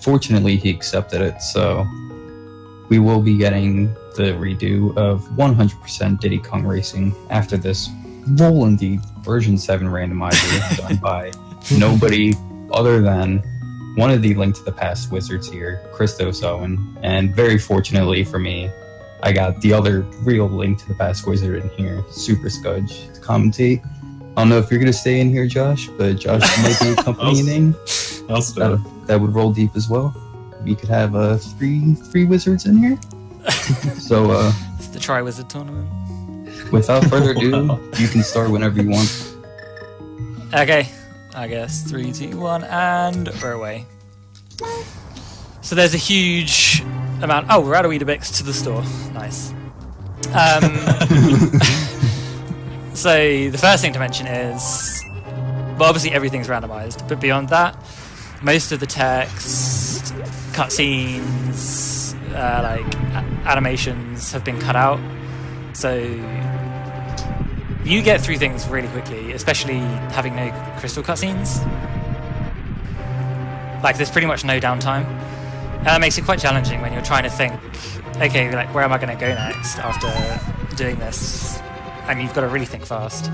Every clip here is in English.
fortunately, he accepted it, so we will be getting the redo of 100% Diddy Kong Racing after this Rollin version 7 randomizer done by nobody other than one of the Link to the Past wizards here, ChristosOwen, and very fortunately for me, I got the other real Link to the Past wizard in here, Super Scudge, to commentate. I don't know if you're going to stay in here, Josh, but Josh might be accompanying. I'll stay. That would roll deep as well. We could have three wizards in here. So it's the Tri-Wizard tournament. Without further ado, you can start whenever you want. Okay, I guess 3, 2, 1, and we're away. So there's a huge amount. Oh, we're out of Weetabix to the store. Nice. So the first thing to mention is, well, obviously everything's randomized, but beyond that, most of the text, cutscenes, like animations have been cut out. So you get through things really quickly, especially having no crystal cutscenes. Like, there's pretty much no downtime. And that makes it quite challenging when you're trying to think, okay, like, where am I going to go next after doing this? And you've got to really think fast.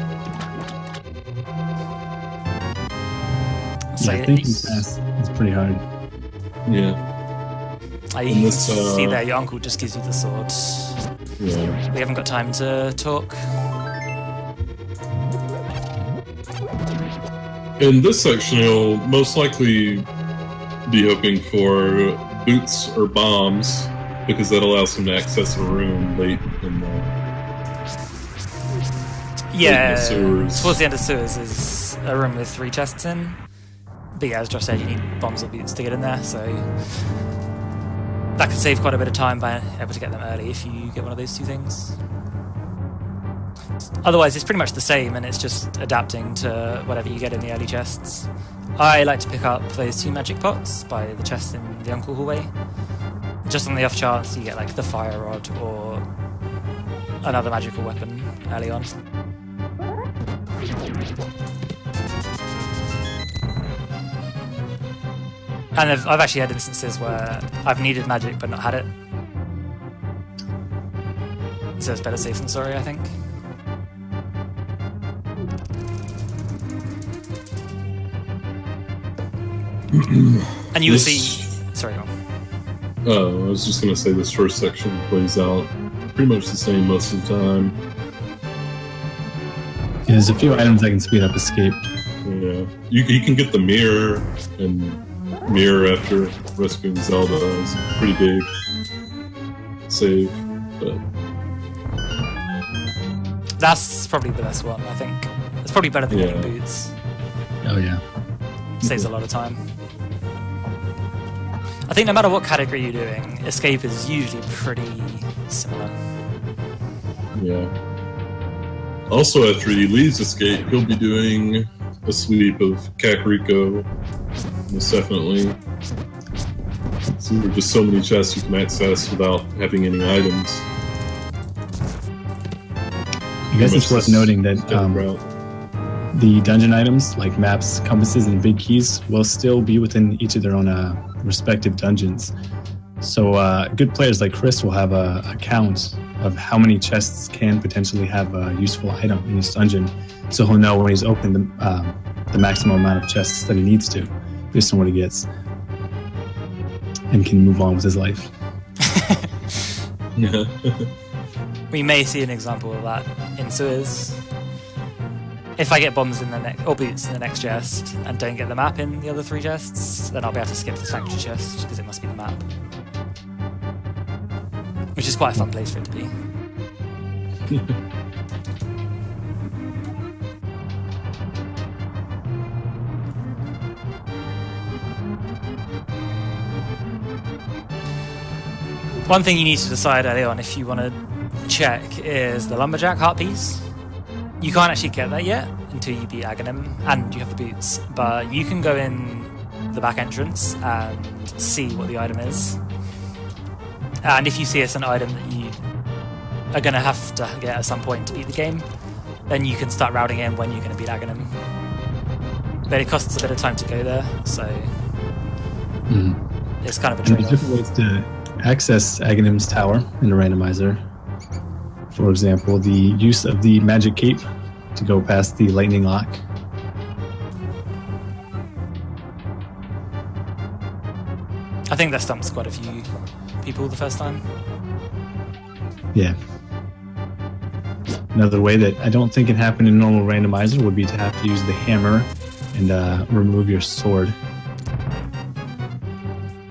So yeah, thinking fast is pretty hard. Yeah. You see there, your uncle just gives you the sword. Yeah. We haven't got time to talk. In this section, you'll most likely be hoping for boots or bombs, because that allows him to access a room late in the sewers. Towards the end of sewers is a room with 3 chests in. But yeah, as Josh said, you need bombs or boots to get in there, so that could save quite a bit of time by able to get them early if you get one of those 2 things. Otherwise, it's pretty much the same, and it's just adapting to whatever you get in the early chests. I like to pick up those 2 magic pots by the chest in the Uncle hallway, just on the off chance you get like the fire rod or another magical weapon early on. And I've actually had instances where I've needed magic but not had it. So it's better safe than sorry, I think. And you will see... Sorry, go on. I was just going to say this first section plays out pretty much the same most of the time. Yeah, there's a few items that can speed up escape. Yeah. You can get the mirror, and mirror after rescuing Zelda is a pretty big save, but... That's probably the best one, I think. It's probably better than getting boots. Oh yeah. Saves a lot of time. I think no matter what category you're doing, escape is usually pretty similar. Yeah. Also, after he leaves escape, he'll be doing a sweep of Kakariko, most definitely. So there are just so many chests you can access without having any items. I guess it's worth noting that the dungeon items, like maps, compasses, and big keys, will still be within each of their own respective dungeons. So good players like Chris will have a count of how many chests can potentially have a useful item in each dungeon, so he'll know when he's opened the maximum amount of chests that he needs to, based on what he gets, and can move on with his life. Yeah. We may see an example of that in sewers. If I get bombs in the or boots in the next chest and don't get the map in the other 3 chests, then I'll be able to skip the sanctuary chest because it must be the map. Which is quite a fun place for it to be. One thing you need to decide early on if you want to check is the lumberjack heart piece. You can't actually get that yet until you beat Aghanim and you have the boots, but you can go in the back entrance and see what the item is. And if you see it's an item that you are going to have to get at some point to beat the game, then you can start routing in when you're going to beat Aghanim. But it costs a bit of time to go there, so It's kind of a There's trade-off. different ways to access Aghanim's tower in the randomizer. For example, the use of the magic cape to go past the lightning lock. I think that stumps quite a few people the first time. Yeah. Another way that I don't think can happen in normal randomizer would be to have to use the hammer and remove your sword.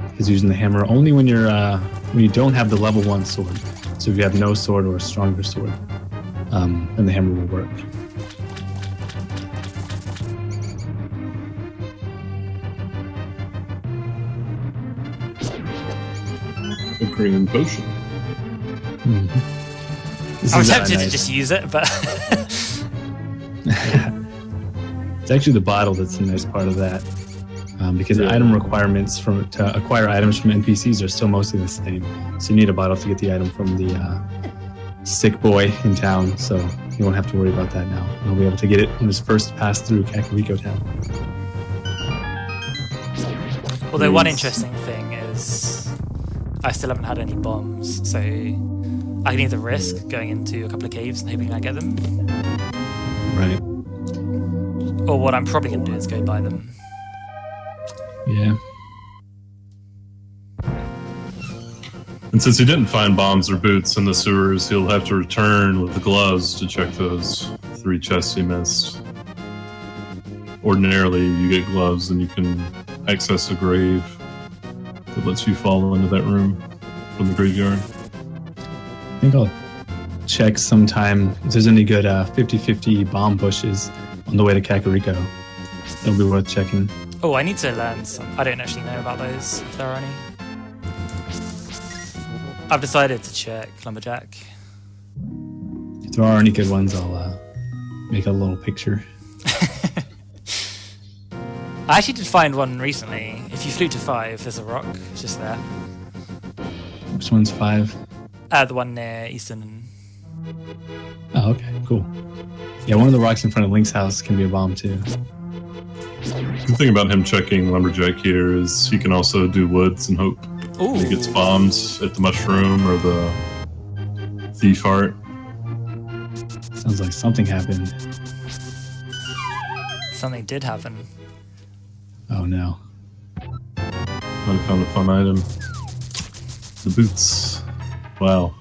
Because using the hammer only when you don't have the level 1 sword. So if you have no sword or a stronger sword, then the hammer will work. A green potion. I was tempted to just use it, but it's actually the bottle that's the nice part of that, because the item requirements to acquire items from NPCs are still mostly the same. So you need a bottle to get the item from the sick boy in town, so you won't have to worry about that now. You'll be able to get it when it's first passed through Kakariko Town. although one interesting thing is I still haven't had any bombs, so I can either risk going into a couple of caves and hoping I get them, Right. or what I'm probably going to do is go buy them. Yeah. And since he didn't find bombs or boots in the sewers, he'll have to return with the gloves to check those 3 chests he missed. Ordinarily, you get gloves and you can access a grave that lets you fall into that room from the graveyard. I think I'll check sometime if there's any good 50-50 bomb bushes on the way to Kakariko. It'll be worth checking. Oh, I need to learn some. I don't actually know about those, if there are any. I've decided to check Lumberjack. If there are any good ones, I'll make a little picture. I actually did find one recently. If you flew to 5, there's a rock just there. Which one's 5? The one near Easton. Oh, okay, cool. Yeah, one of the rocks in front of Link's house can be a bomb too. The thing about him checking Lumberjack here is he can also do woods and hope Ooh. he gets bombed at the mushroom or the thief heart. Sounds like something happened. Something did happen. Oh no. I found a fun item. The boots. Wow.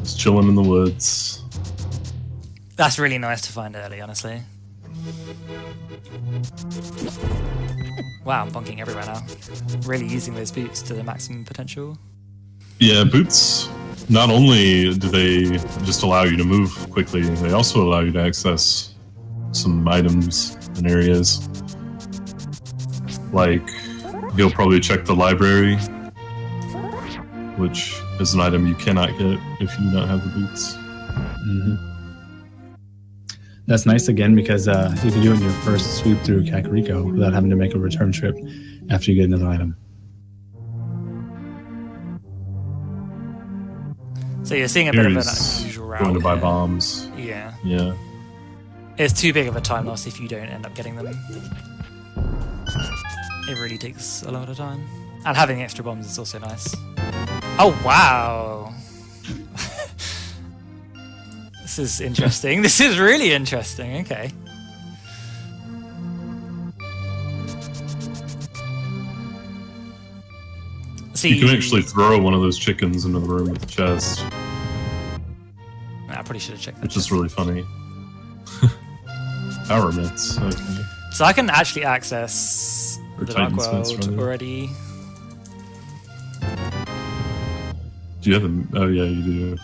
Just chilling in the woods. That's really nice to find early, honestly. Wow, I'm bonking everywhere now. Really using those boots to the maximum potential. Yeah, boots, not only do they just allow you to move quickly, they also allow you to access some items and areas. Like, he'll probably check the library, which is an item you cannot get if you do not have the boots. Mm-hmm. That's nice again because you can do it in your first sweep through Kakariko without having to make a return trip after you get another item. So you're seeing a bit of an He's unusual route. going to buy here. bombs. Yeah. Yeah. It's too big of a time loss if you don't end up getting them. It really takes a lot of time. And having extra bombs is also nice. Oh, wow! This is interesting. This is really interesting. Okay. See, You can actually throw one of those chickens into the room with the chest, I probably should have checked that. which is really funny. Power mitts. Okay. So I can actually access Or the Dark Titan's mitts, World rather. already. Do you have them? Oh yeah, you do.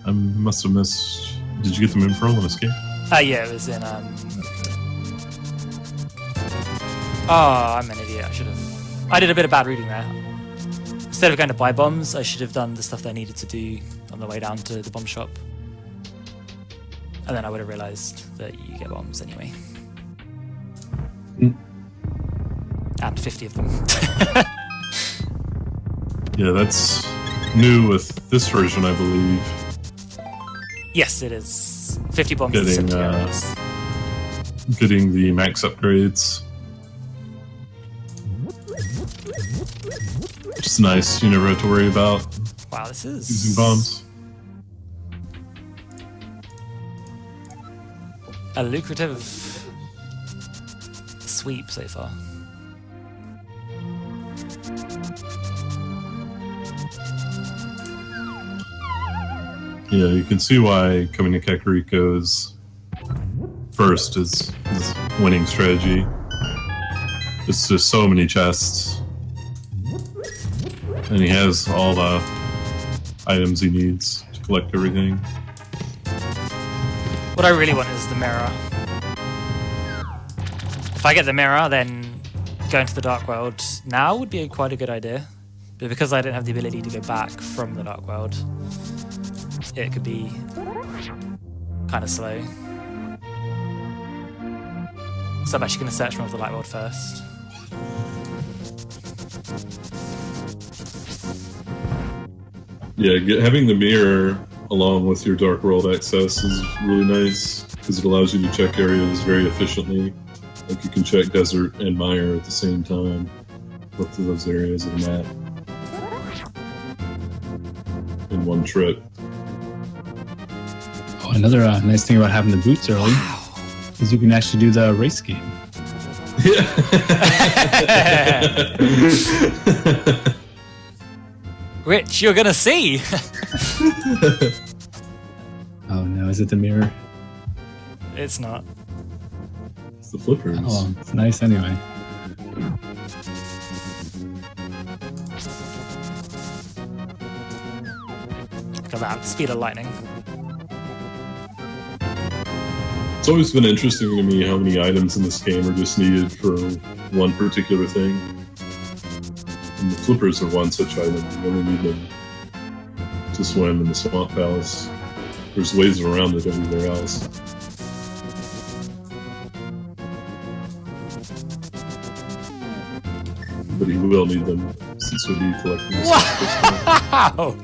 I must have missed. Did you get them in Pearl and Escape? Yeah, it was in. Oh, I'm an idiot. I should have. I did a bit of bad reading there. Instead of going to buy bombs, I should have done the stuff that I needed to do on the way down to the bomb shop. And then I would have realized that you get bombs anyway. Mm. And 50 of them. Yeah, that's new with this version, I believe. Yes, it is. 50 bombs. Getting, is 70 arrows. Getting the max upgrades. Which is nice. You never have to worry about Wow, this is using bombs. a lucrative sweep so far. Yeah, you can see why coming to Kakariko's first is winning strategy. It's just so many chests. And he has all the items he needs to collect everything. What I really want is the mirror. If I get the mirror, then going to the Dark World now would be quite a good idea. But because I don't have the ability to go back from the Dark World, it could be kind of slow. So I'm actually going to search more of the Light World first. Yeah, having the mirror along with your Dark World access is really nice because it allows you to check areas very efficiently. Like you can check Desert and Mire at the same time, both of those areas of the map in one trip. Oh, another nice thing about having the boots early is you can actually do the race game. Yeah. Rich, you're gonna see! Oh no, is it the mirror? It's not. It's the flippers. Oh, it's nice anyway. Look at that, speed of lightning. It's always been interesting to me how many items in this game are just needed for one particular thing. And the flippers are one such item. You only need them to swim in the Swamp Palace. There's ways around it everywhere else. But he will need them since we'll be collecting this. Wow!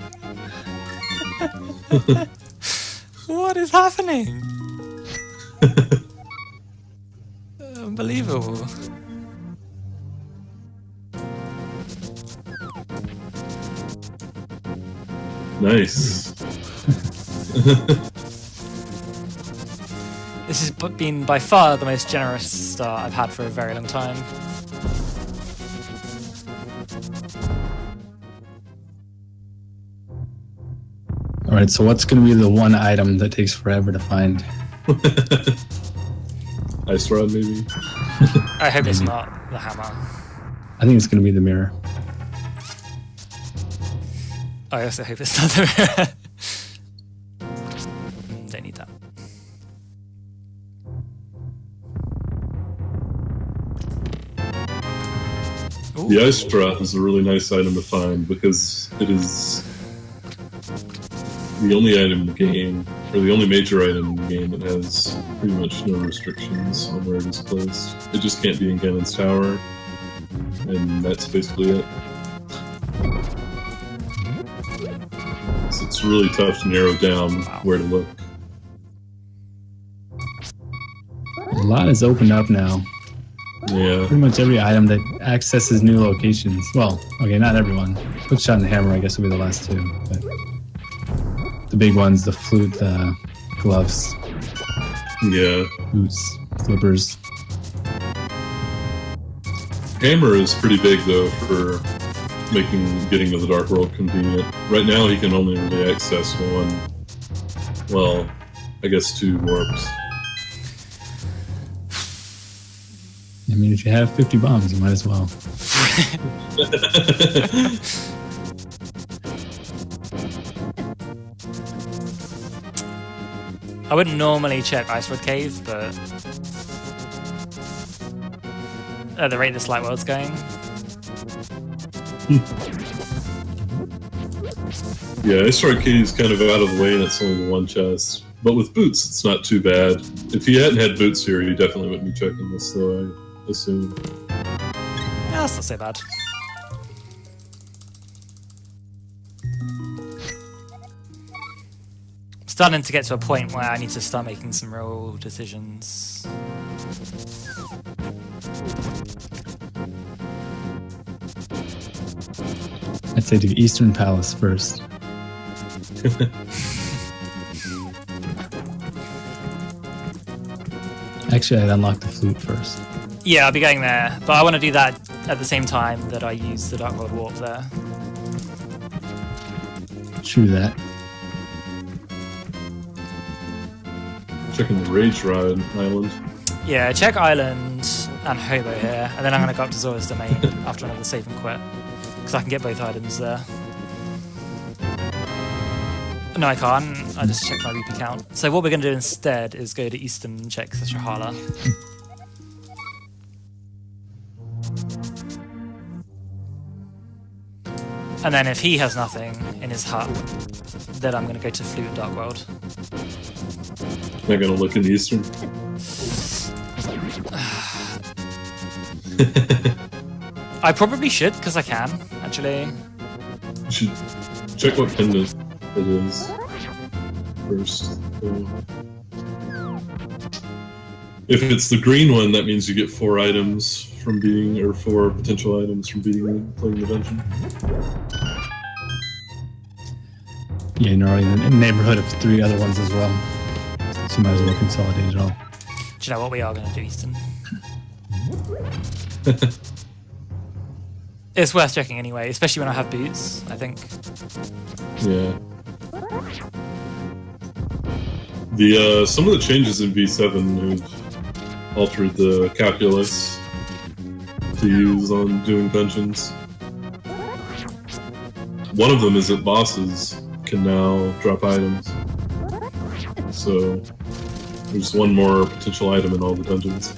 What is happening? Unbelievable. Nice. This has been by far the most generous start I've had for a very long time. Alright, so what's going to be the one item that takes forever to find? Ice Rod, maybe? I hope it's not the hammer. I think it's going to be the mirror. I also hope it's not the mirror. Don't need that. Ooh. The Ice Rod is a really nice item to find because it is the only item in the game, or the only major item in the game that has pretty much no restrictions on where it is placed. It just can't be in Ganon's Tower, and that's basically it. So it's really tough to narrow down where to look. A lot is opened up now. Yeah. Pretty much every item that accesses new locations. Well, okay, not everyone. Hookshot and Hammer, I guess, will be the last two. But the big ones, the flute, the gloves, Yeah. boots, flippers. Hammer is pretty big, though, for getting to the Dark World convenient. Right now, he can only really access one. Well, I guess 2 warps. I mean, if you have 50 bombs, you might as well. I wouldn't normally check Icewood Cave, but at the rate this Light World's going. Yeah, Ice Rod Cave is kind of out of the way, and it's only the one chest. But with boots, it's not too bad. If he hadn't had boots here, he definitely wouldn't be checking this, though, I assume. Yeah, that's not so bad. Starting to get to a point where I need to start making some real decisions. I'd say do Eastern Palace first. Actually, I'd unlock the flute first. Yeah, I'll be going there, but I want to do that at the same time that I use the Dark World Warp there. True that. Checking the Rage Ride Island. Yeah, check Island and Hobo here, and then I'm going to go up to Zora's Domain after another save and quit, because I can get both items there. No, I can't. I just checked my rupee count. So what we're going to do instead is go to Eastern and check Shahala. And then if he has nothing in his hut, then I'm going to go to Flute and Dark World. Am I going to look in Eastern? I probably should, because I can, actually. You should check what pendant it is first. If it's the green one, that means you get 4 items from beating, or 4 potential items from playing the dungeon. Yeah, you're already in the neighborhood of 3 other ones as well. So you might as well consolidate it all. Do you know what we are going to do, Easton? It's worth checking anyway, especially when I have boots, I think. Yeah. Some of the changes in V7 have altered the calculus to use on doing dungeons. One of them is that bosses can now drop items. So there's 1 more potential item in all the dungeons.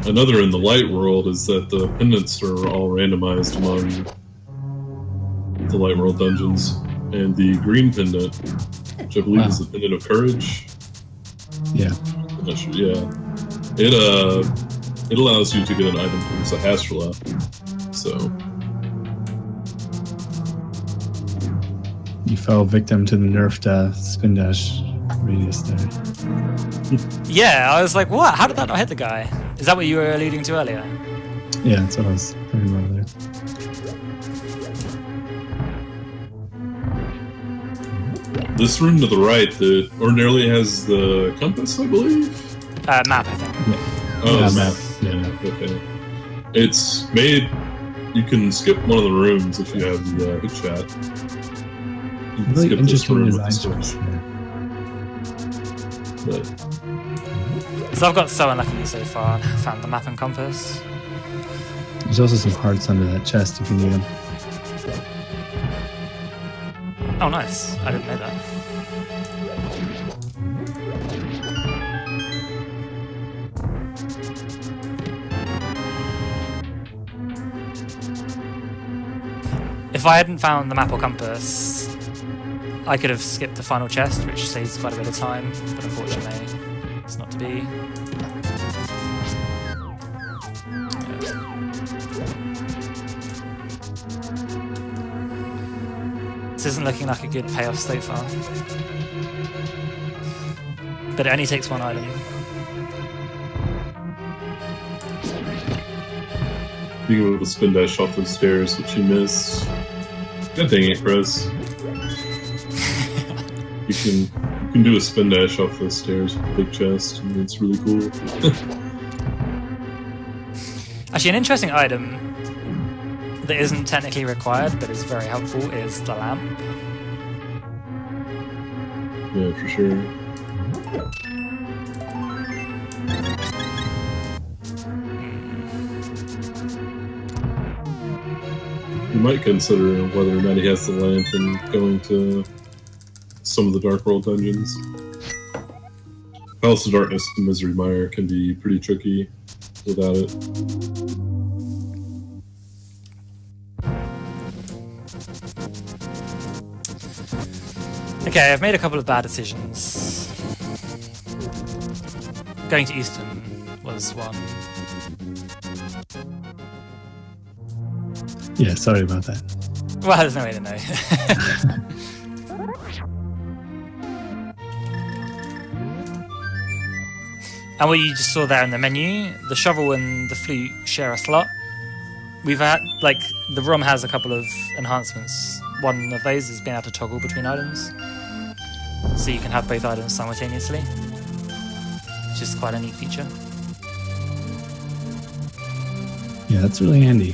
Another in the light world is that the pendants are all randomized among the light world dungeons, and the green pendant, which I believe is the pendant of courage. Yeah. I'm not sure. Yeah, it allows you to get an item from Sahasrahla. So you fell victim to the nerfed spin dash radius there. Yeah, I was like, what? How did that not hit the guy? Is that what you were alluding to earlier? Yeah, that's what I was talking about earlier. this room to the right that ordinarily has the compass, I believe? Map, I think. Yeah. Oh, Yeah, map. Yeah. Okay. It's made... You can skip one of the rooms if you have the hood chat. You can Really skip this interesting room with design the sword. choice there. But So I've got so unlucky so far. Found the map and compass. There's also some hearts under that chest if you need them. Oh, nice. I didn't know that. If I hadn't found the map or compass, I could have skipped the final chest, which saves quite a bit of time, but unfortunately, it's not to be. This isn't looking like a good payoff so far. But it only takes one item. you go with a spin dash off those stairs, which you missed. God dang it, Chris. You can do a spin dash off those stairs with a big chest, and it's really cool. Actually, an interesting item that isn't technically required, but is very helpful, is the lamp. Yeah, for sure. You might consider whether or not he has the lamp and going to some of the Dark World dungeons. Palace of Darkness and Misery Mire can be pretty tricky without it. Okay, I've made a couple of bad decisions. Going to Easton was one. Yeah, sorry about that. Well, there's no way to know. And what you just saw there in the menu, the shovel and the flute share a slot. We've had, like, the ROM has a couple of enhancements. One of those is being able to toggle between items. So you can have both items simultaneously, which is quite a neat feature. Yeah, that's really handy.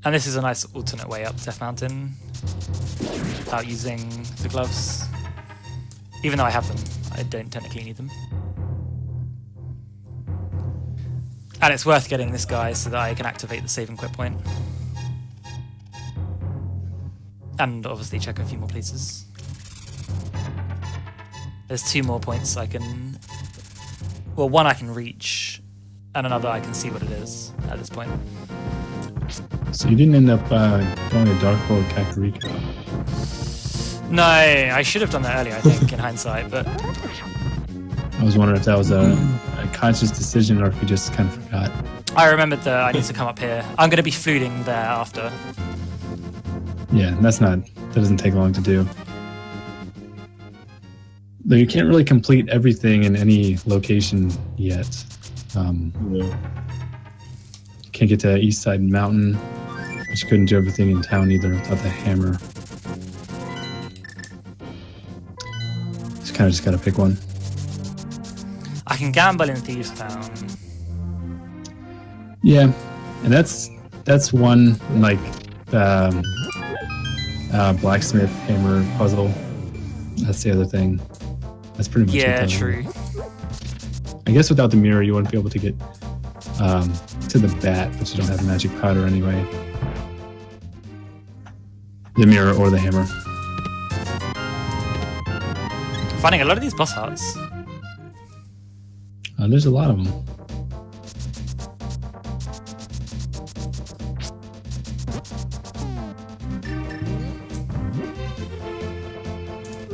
And this is a nice alternate way up Death Mountain without using the gloves. Even though I have them, I don't technically need them. And it's worth getting this guy so that I can activate the save and quit point. And obviously check a few more places. There's 2 more points I can... Well, one I can reach, and another I can see what it is at this point. So you didn't end up going to Dark World Kakariko? No, I should have done that earlier, I think, in hindsight, but... I was wondering if that was a conscious decision or if you just kind of forgot. I remembered that I need to come up here. I'm going to be fluting there after. Yeah, that doesn't take long to do. Though you can't really complete everything in any location yet. You can't get to East Side Mountain, but you couldn't do everything in town either without the hammer. Just gotta pick one. I can gamble in Thieves Town. Yeah, and that's one like blacksmith hammer puzzle. That's the other thing. That's pretty much Yeah, it. true. I guess without the mirror, you wouldn't be able to get to the bat, but you don't have magic powder anyway. The mirror or the hammer. Finding a lot of these boss hearts. There's a lot of them.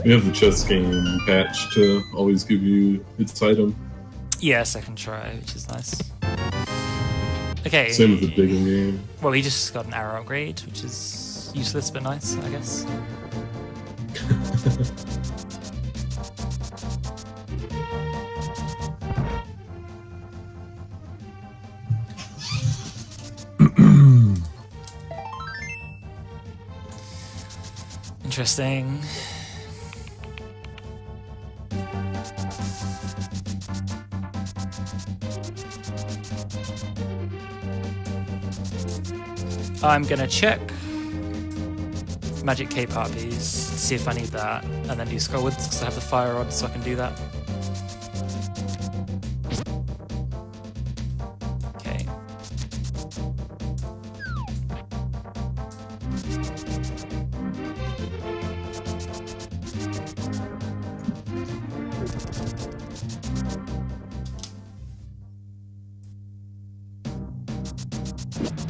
We have the chess game patch to always give you its item. Yeah, second try, which is nice. Okay. Same with the bigger game. Well, we just got an arrow upgrade, which is useless but nice, I guess. Interesting. I'm gonna check Magic Cape Harpies to see if I need that, and then do Skullwoods because I have the fire rod, so I can do that. Okay.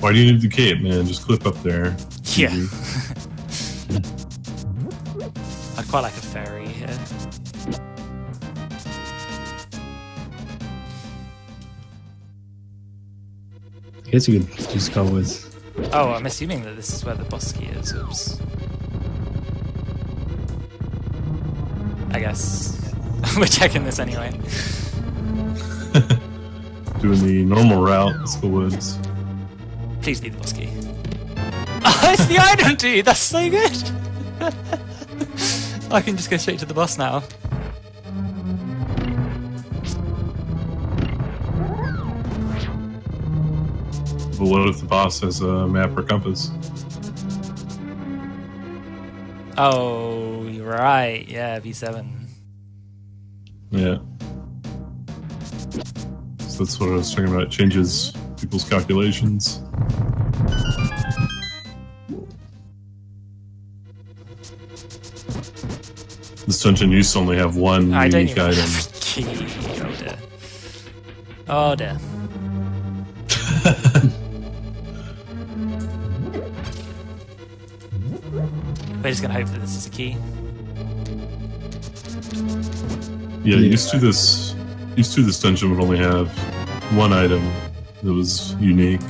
Why do you need the cape, man? Just clip up there. Yeah. I'd quite like a fairy here. I guess you could just go with. Oh, I'm assuming that this is where the boss key is. Oops. I guess. We're checking this anyway. Doing the normal route, let's go woods. Please be the boss key. Oh, it's the item dude! That's so good! I can just go straight to the boss now. But what if the boss has a map or compass? Oh, you're right. Yeah, V7. Yeah. So that's what I was talking about. It changes people's calculations. This dungeon used to only have one I don't unique even item. have a key. Oh dear. Oh dear. We're just gonna hope that this is a key. Yeah, used to this dungeon would only have one item that was unique.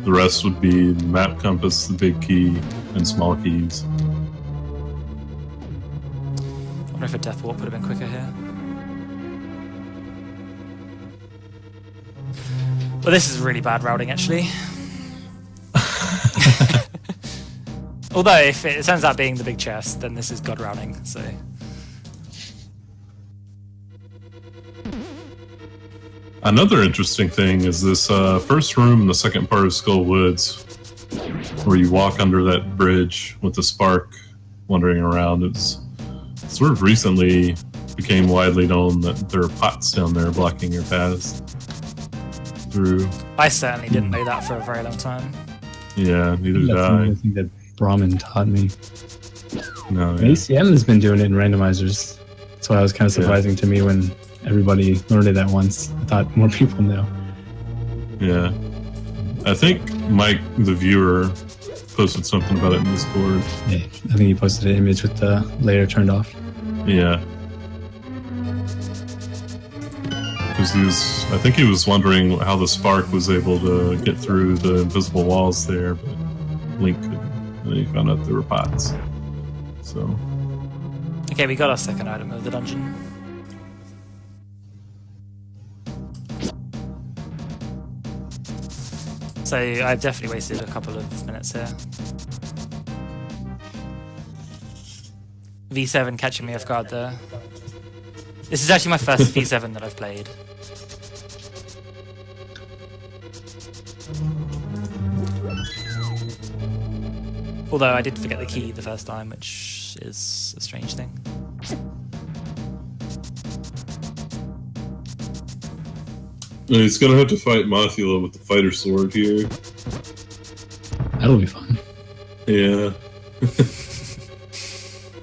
The rest would be the map compass, the big key, and small keys. I wonder if a death warp would have been quicker here. Well, this is really bad routing, actually. Although, if it turns out being the big chest, then this is god routing, so... Another interesting thing is this first room in the second part of Skull Woods, where you walk under that bridge with the spark wandering around. It's sort of recently became widely known that there are pots down there blocking your paths through. I certainly didn't know that for a very long time. Yeah, neither did That's I. another thing that Brahmin taught me. No, yeah. ACM has been doing it in randomizers. That's why it was kind of surprising to me when everybody learned it at once. I thought more people know. Yeah. I think Mike, the viewer, posted something about it in Discord. Yeah, I think he posted an image with the layer turned off. Yeah. I think he was wondering how the spark was able to get through the invisible walls there, but Link couldn't. And then he found out there were pots. So. Okay, we got our second item of the dungeon. So I've definitely wasted a couple of minutes here. V7 catching me off guard there. This is actually my first V7 that I've played. Although I did forget the key the first time, which is a strange thing. He's gonna have to fight Mothula with the fighter sword here. That'll be fun. Yeah.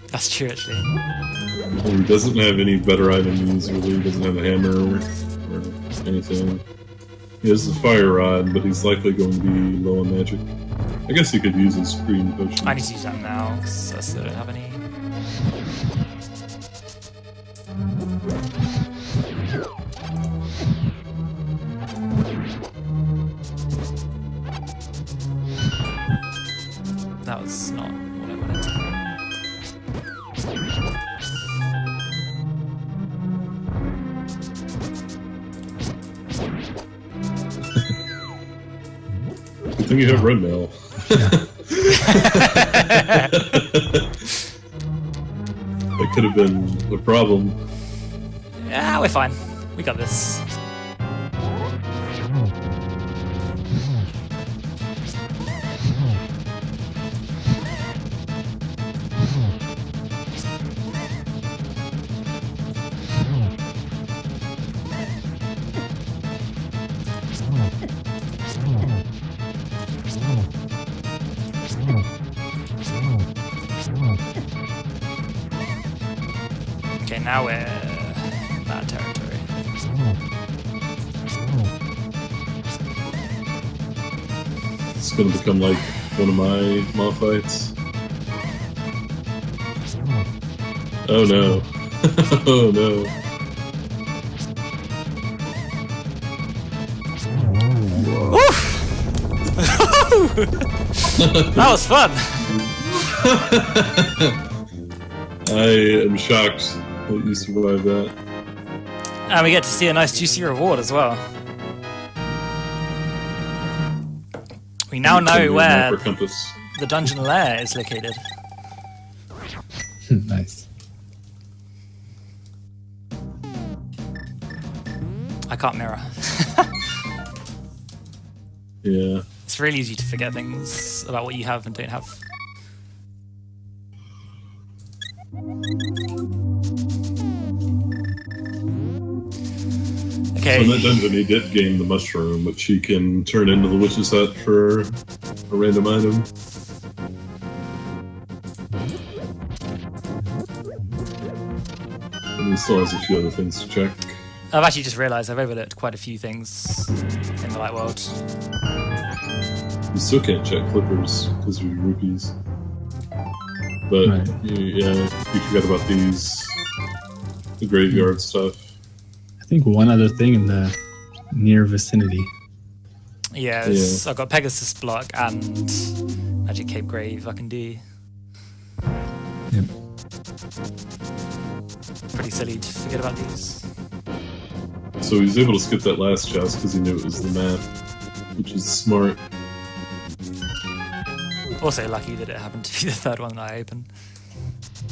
That's true, actually. He doesn't have any better items, really. He doesn't have a hammer or anything. He has the fire rod, but he's likely going to be low on magic. I guess he could use his green potion. I need to use that now, because I still don't have any. That was not what I wanted to do. Good thing you have red mail. That could have been a problem. Yeah, we're fine. We got this. Okay, now we're in bad territory. It's gonna become like one of my moth fights. Oh no. Oh no. That was fun! I am shocked that you survived that. And we get to see a nice juicy reward as well. We now know where the dungeon lair is located. Nice. I can't mirror. Yeah. It's really easy to forget things about what you have and don't have. Okay. So in that dungeon he did gain the mushroom, which he can turn into the witch's hut for a random item. And he still has a few other things to check. I've actually just realised I've overlooked quite a few things in the light world. You still can't check flippers because of your rupees. But Right. you forgot about the graveyard stuff. I think one other thing in the near vicinity. Yeah, I've got Pegasus Block and Magic Cape Grave I can do. Yep. Pretty silly to forget about these. So he was able to skip that last chest because he knew it was the map, which is smart. Also lucky that it happened to be the third one that I opened.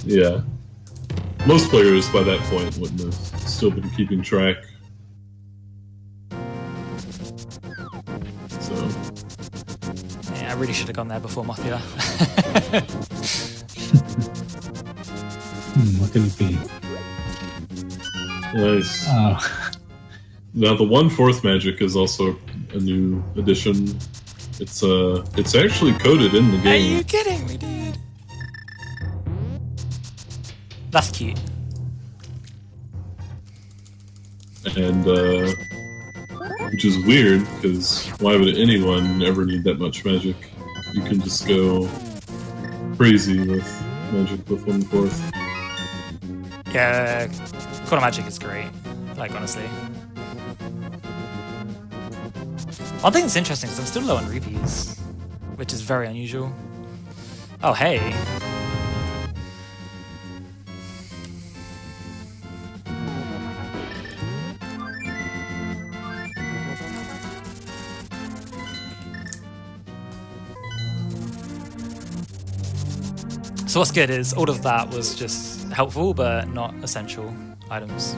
Yeah. Most players by that point wouldn't have still been keeping track. So. Yeah, I really should have gone there before Mothia. What could it be? Nice. Oh. Now the 1/4 magic is also a new addition. It's actually coded in the game. Are you kidding me, dude? That's cute. And which is weird because why would anyone ever need that much magic? You can just go crazy with magic with 1/4. Yeah, Quarter Magic is great. Like, honestly. One thing that's interesting is I'm still low on rupees, which is very unusual. Oh, hey. So what's good is all of that was just helpful, but not essential items.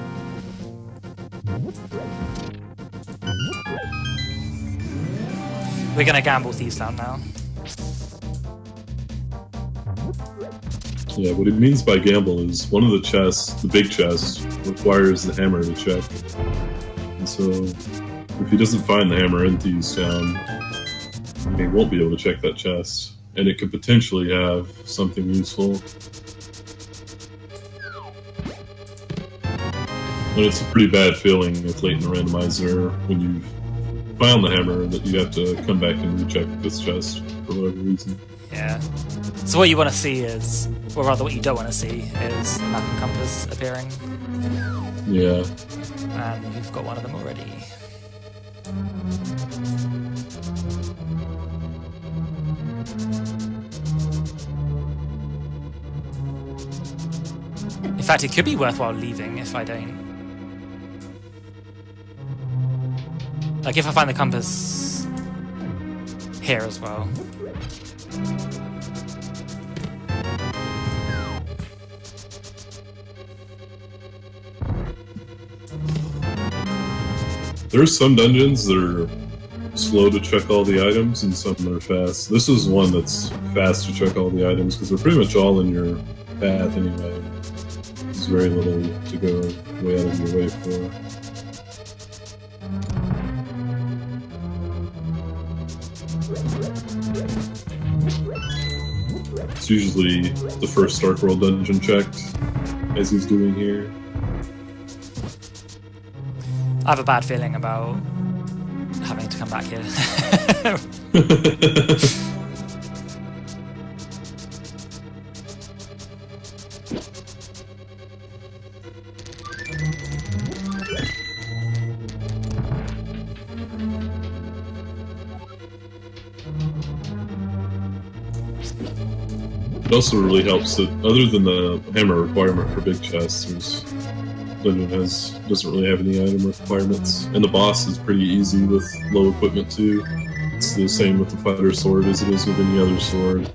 We're gonna gamble Thieves Town now. Yeah, what it means by gamble is one of the chests, the big chest, requires the hammer to check. And so, if he doesn't find the hammer in Thieves Town, he won't be able to check that chest. And it could potentially have something useful. And it's a pretty bad feeling if late in the randomizer, when you've found the hammer, that you have to come back and recheck this chest for whatever reason. Yeah. So what you want to see is, or rather what you don't want to see, is the map and compass appearing. Yeah. And we've got one of them already. In fact, it could be worthwhile leaving if I don't. Like, if I find the compass here as well. There's some dungeons that are slow to check all the items and some that are fast. This is one that's fast to check all the items because they're pretty much all in your path anyway. There's very little to go way out of your way for. It's usually the first Dark World dungeon checked, as he's doing here. I have a bad feeling about having to come back here. It also really helps that, other than the hammer requirement for big chests, dungeon doesn't really have any item requirements, and the boss is pretty easy with low equipment too. It's the same with the fighter sword as it is with any other sword.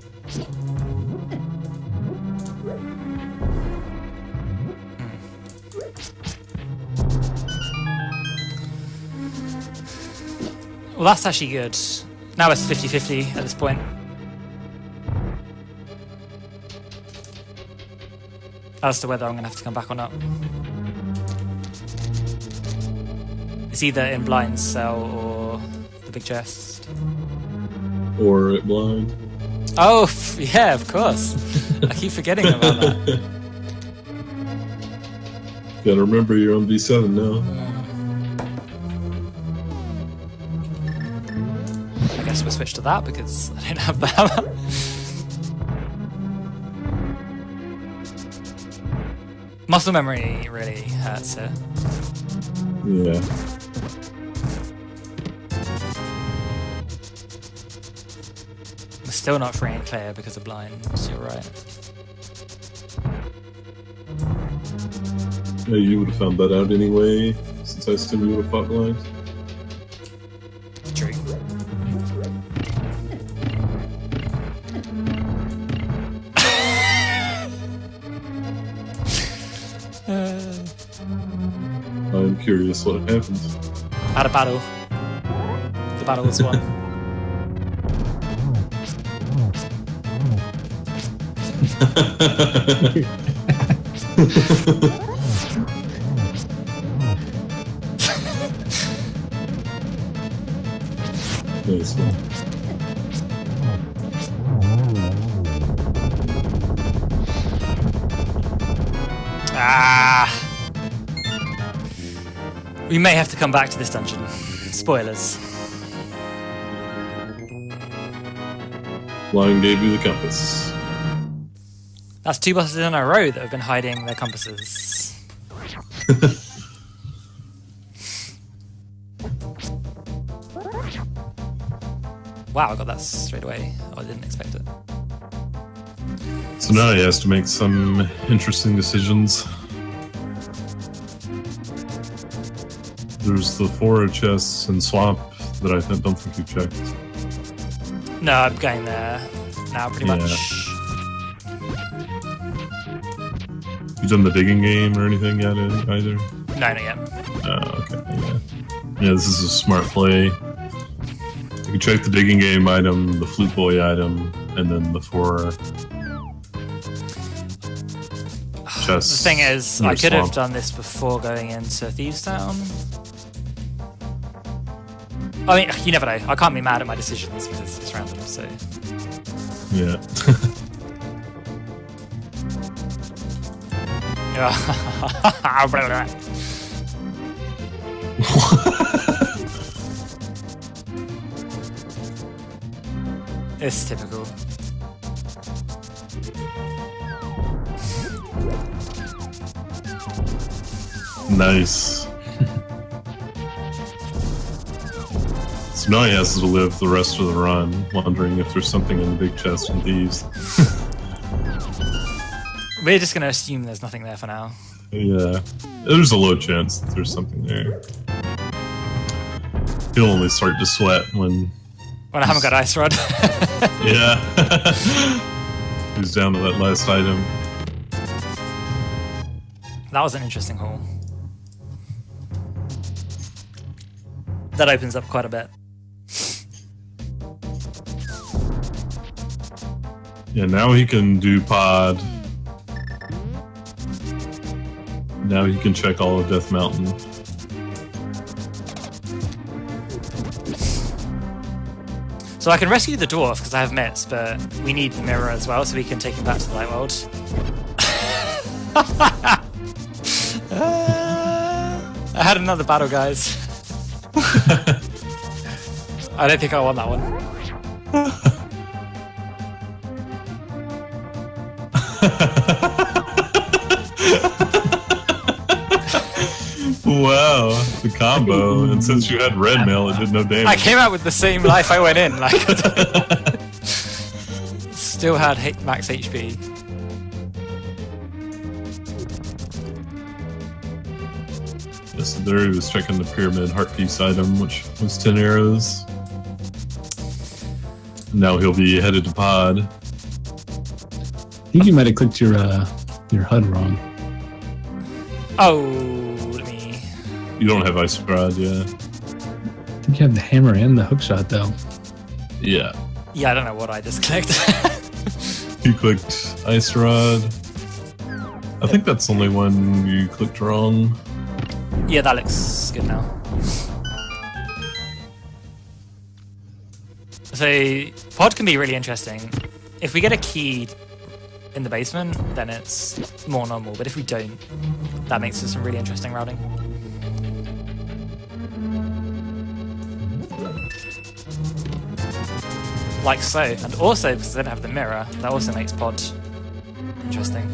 Well, that's actually good. Now it's 50-50 at this point. As to whether I'm going to have to come back or not. It's either in blind cell or the big chest. Or at blind. Oh, yeah, of course. I keep forgetting about that. Gotta remember you're on V7 now. I guess we'll switch to that because I don't have the hammer. Muscle memory really hurts here. Yeah. Still not free and clear because of blinds, you're right. Yeah, you would have found that out anyway, since I assume you would have fought blind. True. I'm curious what happens. Had a battle. The battle was won. Nice. Ah! We may have to come back to this dungeon. Spoilers. Lion gave you the compass. That's 2 bosses in a row that have been hiding their compasses. Wow, I got that straight away. Oh, I didn't expect it. So now he has to make some interesting decisions. There's the 4 chests and swamp that I don't think you checked. No, I'm going there now pretty much. You done the digging game or anything yet either? No, not yet. Oh, okay, yeah. Yeah, this is a smart play. You can check the digging game item, the flute boy item, and then the 4 chests. The thing is, I could swamp. have done this before going into Thieves Town. I mean, you never know. I can't be mad at my decisions because it's random, so... Yeah. It's typical. Nice. So now he has to live the rest of the run, wondering if there's something in the big chest from Thieves. We're just going to assume there's nothing there for now. Yeah, there's a low chance that there's something there. He'll only start to sweat when I haven't got Ice Rod. yeah. He's down to that last item. That was an interesting haul. That opens up quite a bit. Yeah, now he can do pod. Now he can check all of Death Mountain. So I can rescue the dwarf because I have mitts, but we need the mirror as well so we can take him back to the light world. I had another battle, guys. I don't think I won that one. Wow, the combo. And since you had red mail, it did no damage. I came out with the same life I went in. Like, still had max HP. Yes, there he was checking the pyramid heart piece item, which was 10 arrows. Now he'll be headed to pod. I think you might have clicked your HUD wrong. Oh, let me... You don't have Ice Rod, yeah. I think you have the hammer and the hookshot, though. Yeah. Yeah, I don't know what I just clicked. You clicked Ice Rod. I think that's the only one you clicked wrong. Yeah, that looks good now. So, pod can be really interesting. If we get a key in the basement, then it's more normal. But if we don't, that makes it some really interesting routing. Like so. And also, because I don't have the mirror, that also makes pod interesting.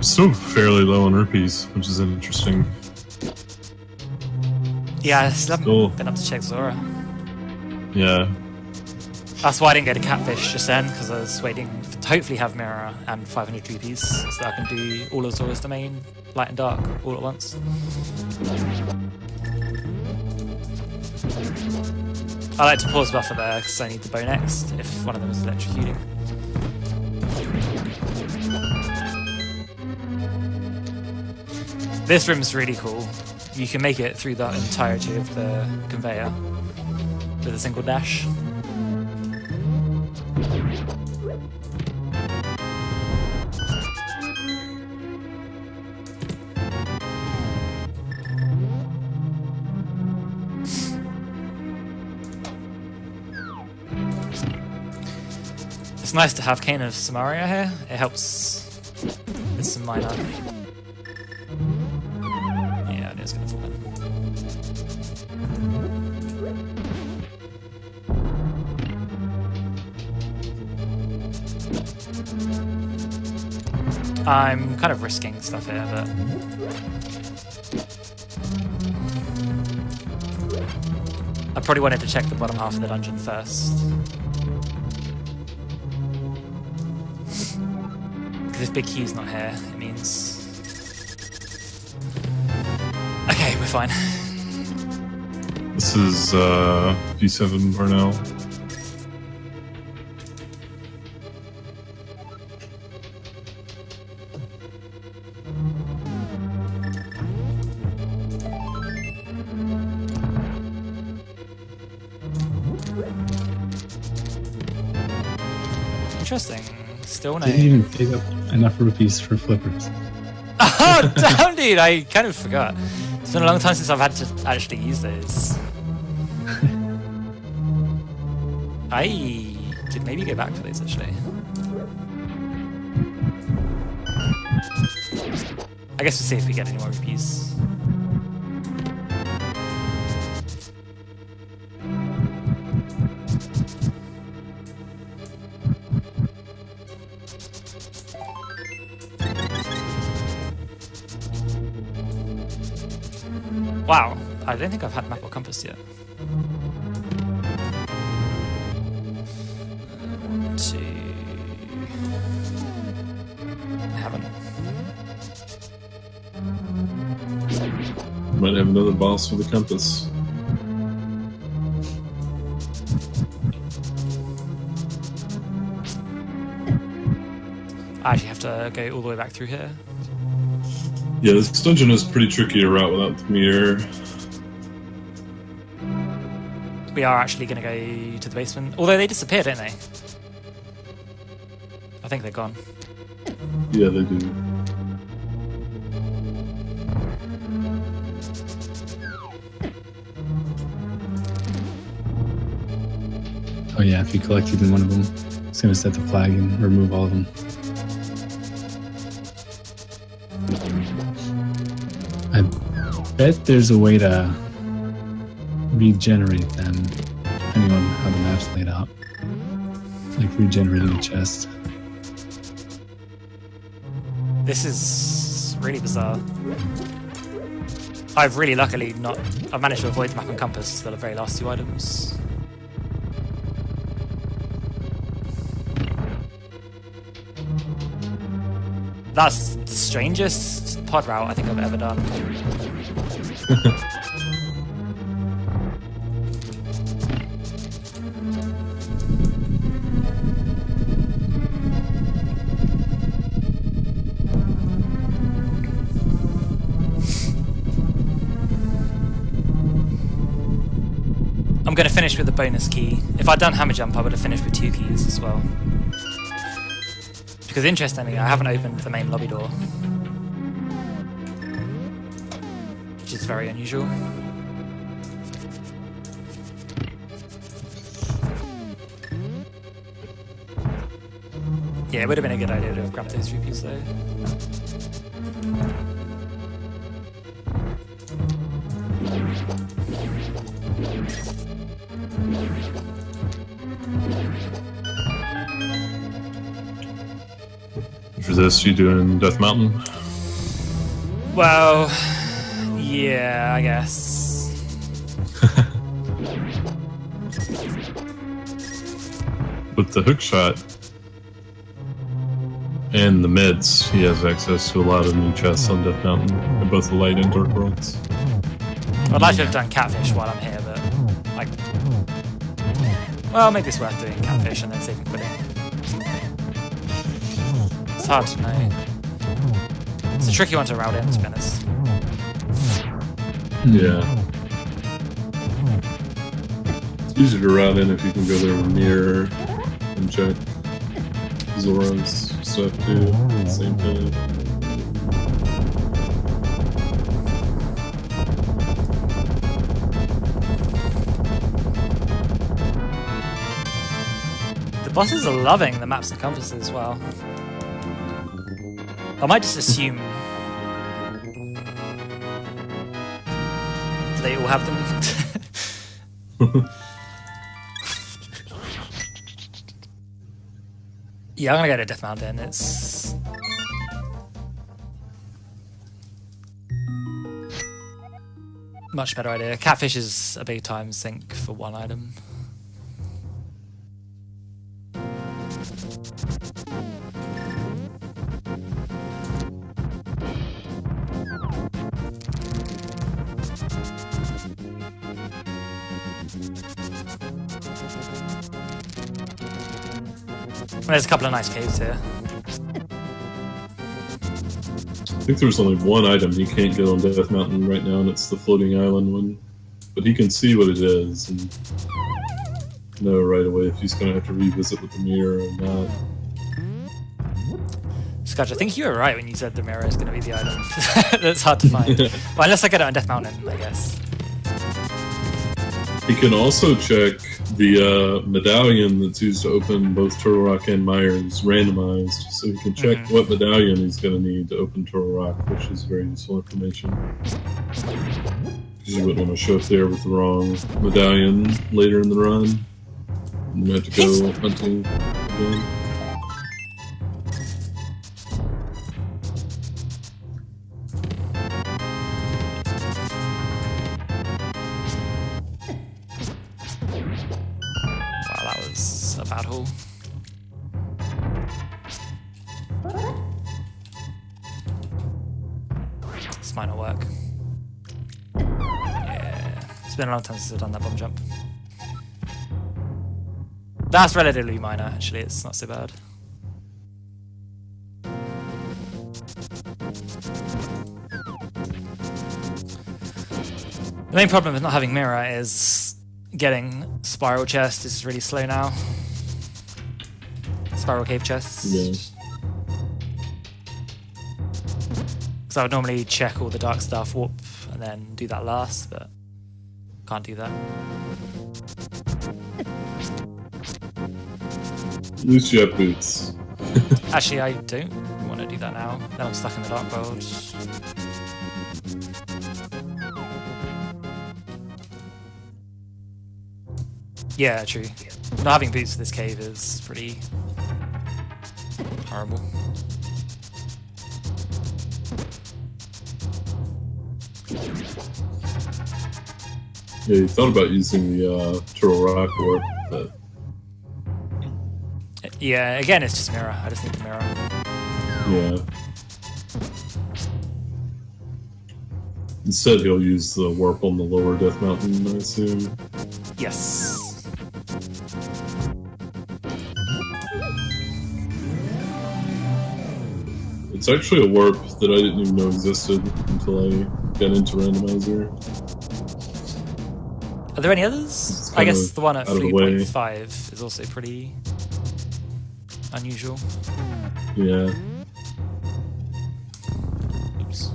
still fairly low on rupees, which is interesting. Yeah, I still haven't been up to check Zora. Yeah. That's why I didn't go to Catfish just then, because I was waiting to hopefully have Mirror and 500 rupees, so that I can do all of Zora's domain, light and dark, all at once. I like to pause buffer there, because I need the bow next, if one of them is electrocuting. This room's really cool. You can make it through the entirety of the conveyor with a single dash. It's nice to have Cane of Samaria here. It helps with some minor. Yeah, it is going to fall in. I'm kind of risking stuff here, but I probably wanted to check the bottom half of the dungeon first. Because if Big Q's not here, it means... Okay, we're fine. This is G7 Varnell. Interesting. Still no. Didn't even pick up enough rupees for flippers. Oh, damn, dude! I kind of forgot. It's been a long time since I've had to actually use those. I could maybe go back for these, actually. I guess we'll see if we get any more rupees. Wow, I don't think I've had map or compass yet. 1, 2... I haven't. Might have another boss for the compass. I actually have to go all the way back through here. Yeah, this dungeon is pretty tricky to route without the mirror. We are actually going to go to the basement. Although they disappeared, didn't they? I think they're gone. Yeah, they do. Oh yeah, if you collect even one of them, it's going to set the flag and remove all of them. I bet there's a way to regenerate them, depending on how the map's laid out. Like regenerating a chest. This is really bizarre. I've really luckily not... I've managed to avoid the map and compass for the very last 2 items. That's the strangest pod route I think I've ever done. I'm going to finish with the bonus key. If I'd done hammer jump, I would have finished with 2 keys as well. Because interestingly, I haven't opened the main lobby door, which is very unusual. Yeah, it would have been a good idea to have grabbed those rupees though. For this, you doing Death Mountain? Well, yeah, I guess. With the hook shot and the meds, he has access to a lot of new chests on Death Mountain, in both the light and dark worlds. I'd like to have done Catfish while I'm here, but like, well, maybe it's worth doing Catfish and then saving quitting. It's hard to know. It's a tricky one to route in, to be honest. Yeah. It's easier to route in if you can go there with mirror and check Zora's stuff too at the same time. The bosses are loving the maps and compasses as well. I might just assume they all have them. Yeah, I'm gonna go to Death Mountain. It's much better idea. Catfish is a big time sink for one item. There's a couple of nice caves here. I think there's only one item he can't get on Death Mountain right now, and it's the floating island one. But he can see what it is and know right away if he's going to have to revisit with the mirror or not. Scotch, I think you were right when you said the mirror is going to be the item. That's hard to find. Well, unless I get it on Death Mountain, I guess. He can also check the medallion that's used to open both Turtle Rock and Myers randomized, so he can check what medallion he's going to need to open Turtle Rock, which is very useful information. You wouldn't want to show up there with the wrong medallion later in the run. You have to go hunting again. Battle. This might not work. Yeah, it's been a long time since I've done that bomb jump. That's relatively minor, actually. It's not so bad. The main problem with not having mirror is getting spiral chest is really slow now. Spiral cave chests. Yeah. Because I would normally check all the dark stuff, whoop, and then do that last, but can't do that. At least you have boots. Actually, I don't want to do that now. Then I'm stuck in the dark world. Yeah, true. Not having boots for this cave is pretty horrible. Yeah, you thought about using the Turtle Rock warp, but... Yeah, again, it's just mirror. I just need the mirror. Yeah. Instead, he'll use the warp on the lower Death Mountain, I assume. Yes. It's actually a warp that I didn't even know existed until I got into Randomizer. Are there any others? I guess the one at 3.5 is also pretty unusual. Yeah. Oops.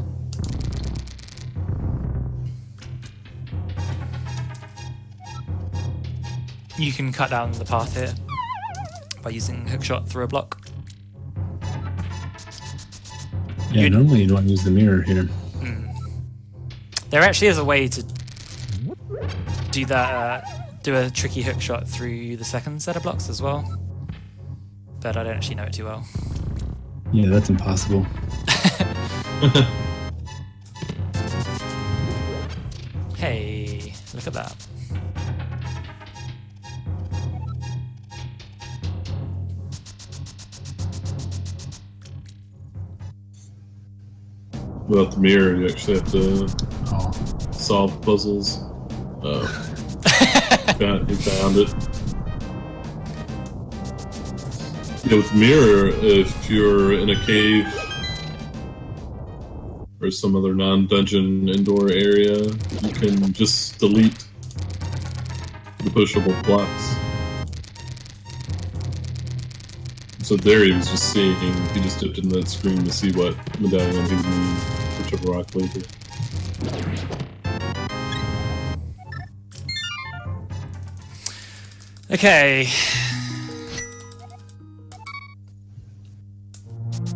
You can cut down the path here by using hookshot through a block. Yeah, normally you don't use the mirror here. There actually is a way to do that, do a tricky hookshot through the second set of blocks as well, but I don't actually know it too well. Yeah, that's impossible. Hey, look at that. Without the mirror, you actually have to Oh. solve puzzles. He found it. Yeah, with the mirror, if you're in a cave or some other non-dungeon indoor area, you can just delete the pushable blocks. So there he was just seeing, he just dipped into that screen to see what medallion he needed, whichever rock later. Okay.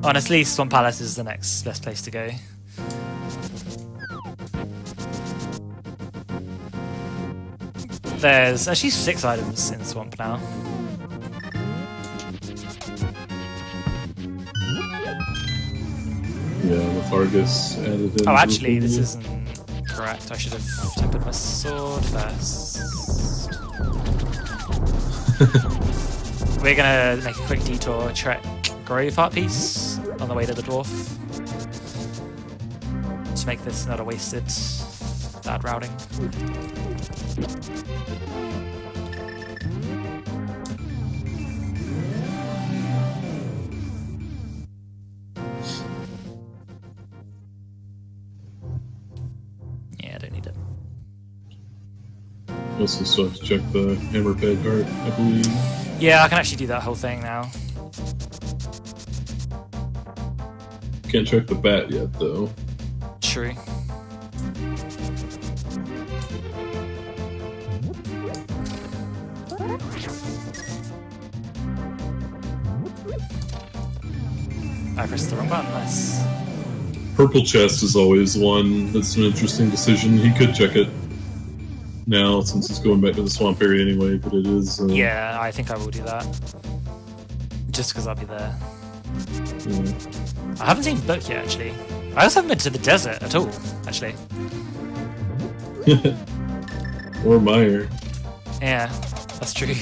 Honestly, Swamp Palace is the next best place to go. There's actually 6 items in Swamp now. Yeah, with Argus added in. Oh, actually, this isn't correct. I should have tempered my sword first. We're gonna make a quick detour, trek Grove Heart Piece on the way to the dwarf to make this not a wasted bad routing. Yeah, I don't need it. Also, still have to check the hammerhead heart, I believe. Yeah, I can actually do that whole thing now. Can't check the bat yet, though. True. I pressed the wrong button, nice. Purple chest is always one that's an interesting decision. He could check it now, since he's going back to the swamp area anyway, but it is... Yeah, I think I will do that. Just because I'll be there. Yeah. I haven't seen Book yet, actually. I also haven't been to the desert at all, actually. Or Meyer. Yeah, that's true.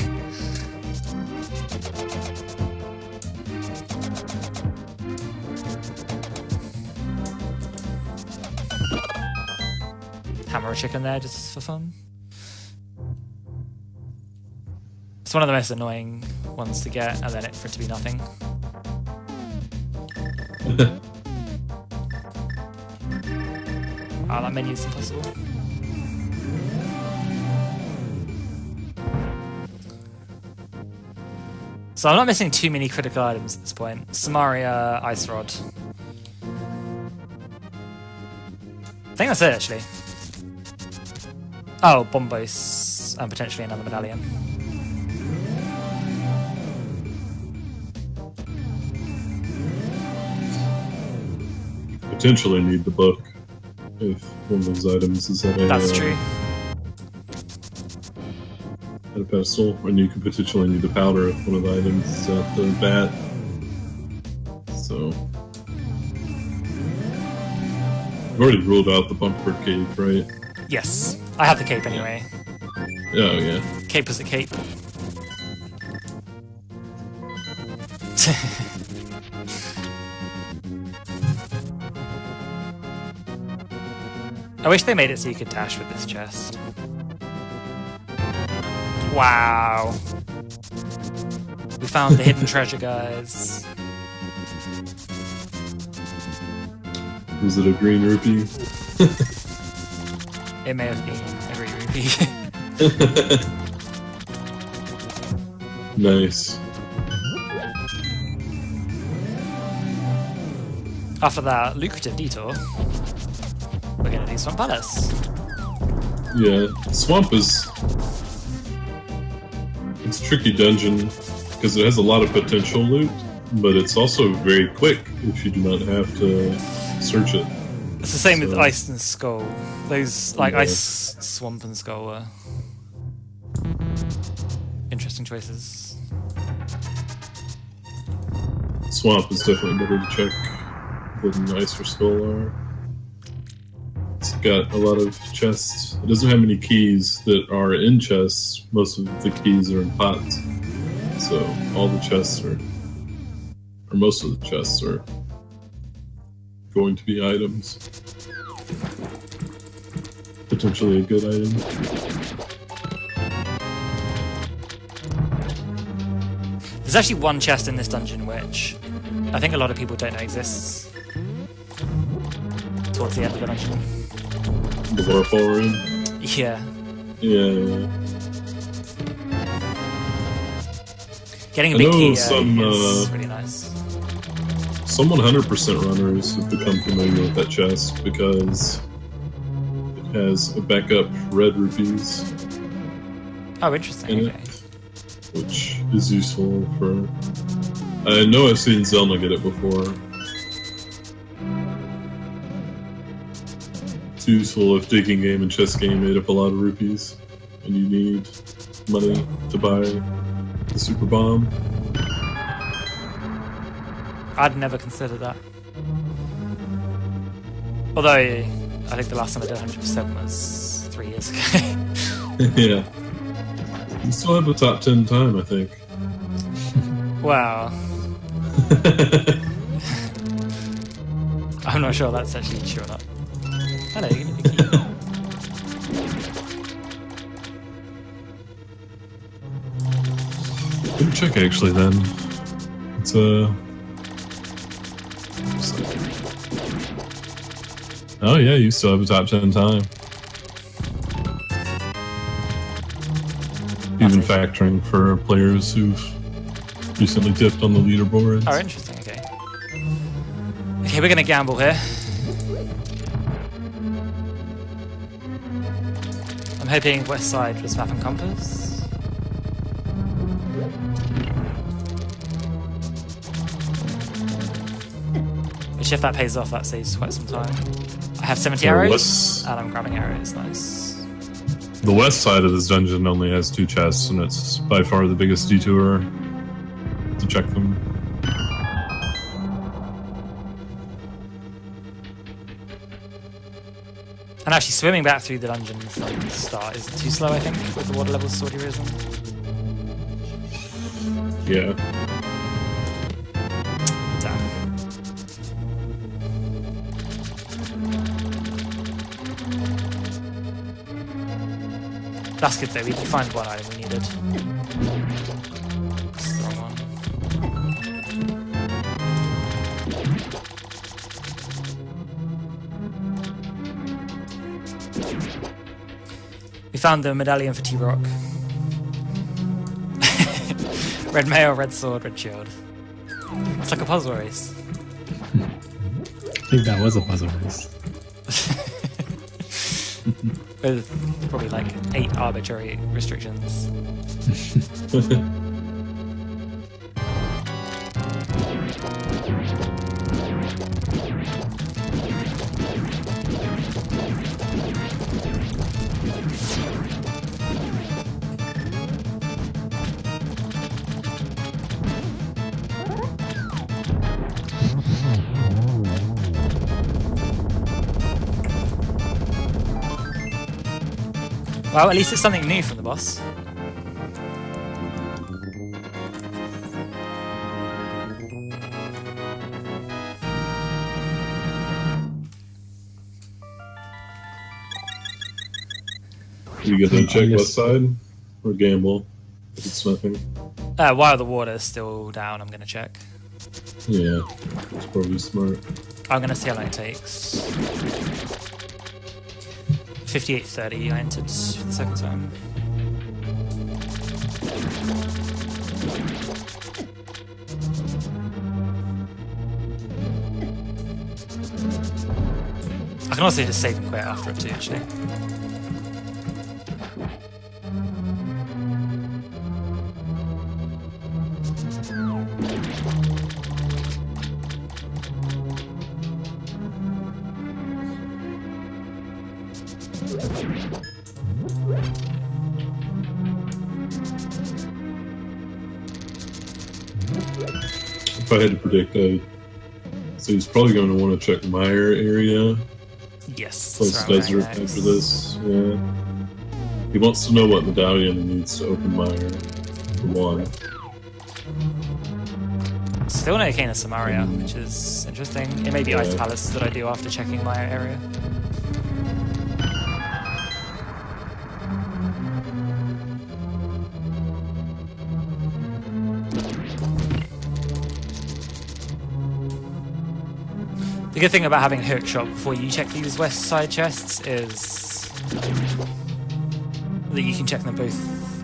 Hammer a chicken there just for fun. It's one of the most annoying ones to get, and then for it to be nothing. Oh, that menu's impossible. So I'm not missing too many critical items at this point. Samaria, Ice Rod. I think that's it, actually. Oh, Bombos, and potentially another medallion. Potentially need the book if one of those items is at a... That's true. At a pedestal, and you could potentially need the powder if one of the items is at the bat. So... I've already ruled out the bumper cave, right? Yes, I have the cape anyway. Oh, yeah. Cape is a cape. I wish they made it so you could dash with this chest. Wow. We found the hidden treasure, guys. Was it a green rupee? It may have been a green rupee. Nice. After that lucrative detour, we're gonna do Swamp Palace. Yeah, Swamp is... It's a tricky dungeon, because it has a lot of potential loot, but it's also very quick if you do not have to search it. It's the same with Ice and Skull. Those, like, Ice, Swamp, and Skull were interesting choices. Swamp is definitely better to check than Ice or Skull are. It's got a lot of chests. It doesn't have many keys that are in chests. Most of the keys are in pots. So all the chests are, or most of the chests are going to be items. Potentially a good item. There's actually one chest in this dungeon which I think a lot of people don't know exists. Towards the end of the dungeon. The waterfall room? Yeah. Yeah. Getting a big key is really nice. Some 100% runners have become familiar with that chest because it has a backup red rupees Oh, interesting. in Okay. it, which is useful for... I know I've seen Zelda get it before. It's useful if digging game and chess game made up a lot of rupees and you need money to buy the super bomb. I'd never considered that. Although, I think the last time I did 100% was 3 years ago. Yeah. You still have a top 10 time, I think. Wow. I'm not sure that's actually true or not. Hello, you're gonna be cute. Good check, actually, then. It's oh, yeah, you still have a top 10 time. Even factoring for players who've recently dipped on the leaderboards. Oh, interesting, okay. Okay, we're gonna gamble here. I'm hoping west side was map and compass. Which, if that pays off, that saves quite some time. I have 70 arrows, and I'm grabbing arrows, nice. The west side of this dungeon only has 2 chests, and it's by far the biggest detour to check them. And actually, swimming back through the dungeon from the start isn't too slow, I think, with the water levels already risen. Yeah. Damn. That's good though, we did find one item we needed. That's the wrong one. We found the medallion for T-Rock. Red mail, red sword, red shield. It's like a puzzle race. I think that was a puzzle race. With probably like 8 arbitrary restrictions. Well, at least it's something new from the boss. You gonna check west side or gamble if it's nothing? While the water's still down, I'm gonna check. Yeah, it's probably smart. I'm gonna see how long it takes. 58:30 I entered for the second time. I can also just save and quit after it too, actually. if I had to predict, so he's probably going to want to check Mire area. Yes. Plus desert after this. Yeah. He wants to know what medallion he needs to open Mire. For one. Still no Kane of Samaria, which is interesting. It may be Ice Palace that I do after checking my area. The good thing about having hook shot before you check these west side chests is that you can check them both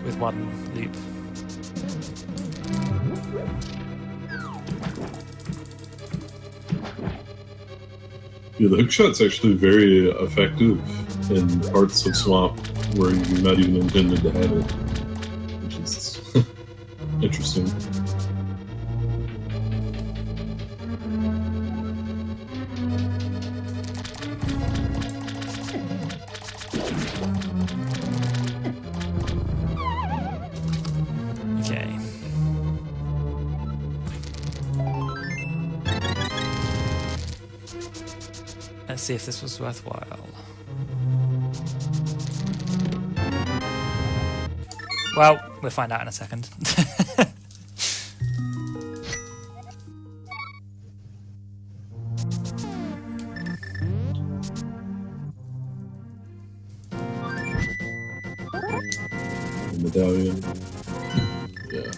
with one loop. Yeah, the hookshot's actually very effective in parts of Swamp where you're not even intended to have it, which is interesting. Okay. Let's see if this was worthwhile. Well, we'll find out in a second. Medallion. Yeah.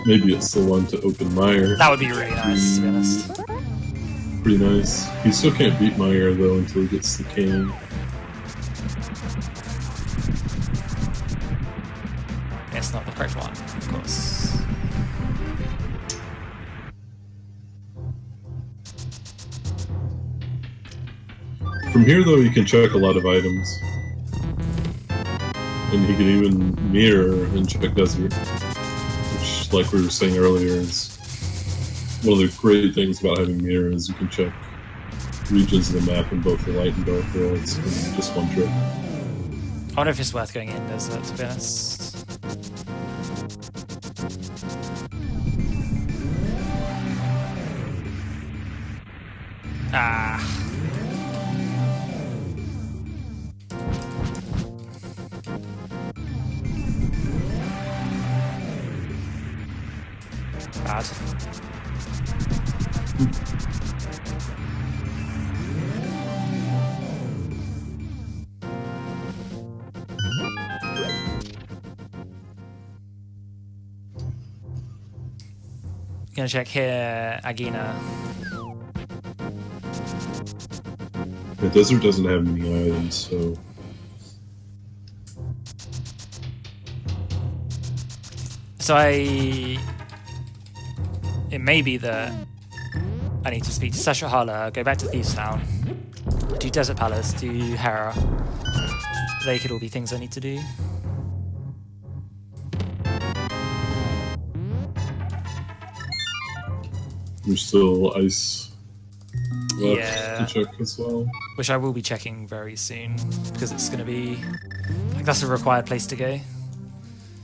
Maybe it's the one to open Mire. That would be really nice, to be honest. Pretty nice. He still can't beat Mire though until he gets the cane. It's not the correct one, of course. From here though, you can check a lot of items. And he can even mirror and check desert. Which, like we were saying earlier, is one of the great things about having mirror is you can check regions of the map in both the light and dark worlds in just one trip. I wonder if it's worth going in desert, to be honest. Ah. Bad. Gonna check here, Agina. The desert doesn't have many items, so... So it may be that I need to speak to Sashahala, go back to Thieves Town, do Desert Palace, do Hera. They could all be things I need to do. There's still ice left Yeah. to check as well. Which I will be checking very soon, because it's going to be... like, that's a required place to go.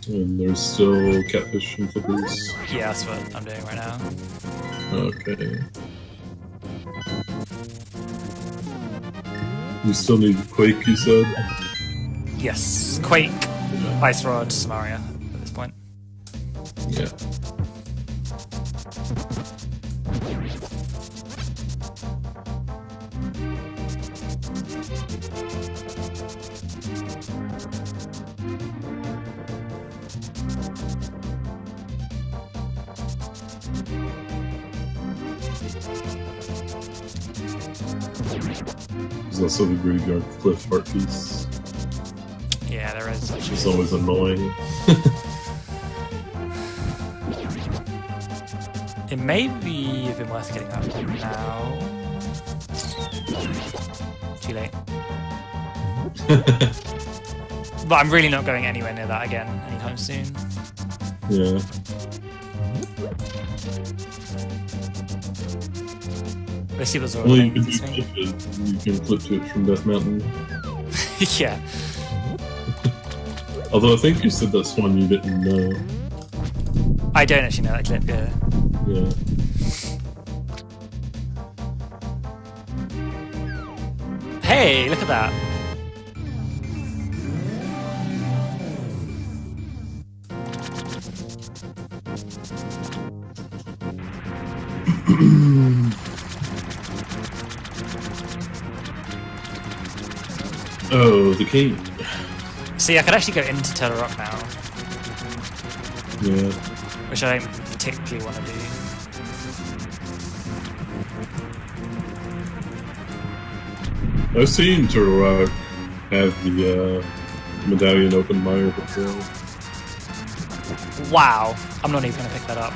And there's still catfish and flippers. Yeah, that's what I'm doing right now. Okay. You still need Quake, you said? Yes, Quake, Ice Rod, Samaria at this point. Yeah. There's also the Graveyard Cliff heart piece. Yeah, there is. Which is always annoying. It may be even worth getting up now. Too late. But I'm really not going anywhere near that again anytime soon. Yeah. Let's see what's Well, already you can flip to it from Death Mountain. Yeah. Although I think you said that's one you didn't know. I don't actually know that clip, yeah. Yeah. Hey, look at that. Oh, the key. See, I could actually go into Turtle Rock now, Yeah. which I don't particularly want to do. I've seen Turtle Rock have the medallion open mire before. Wow, I'm not even going to pick that up.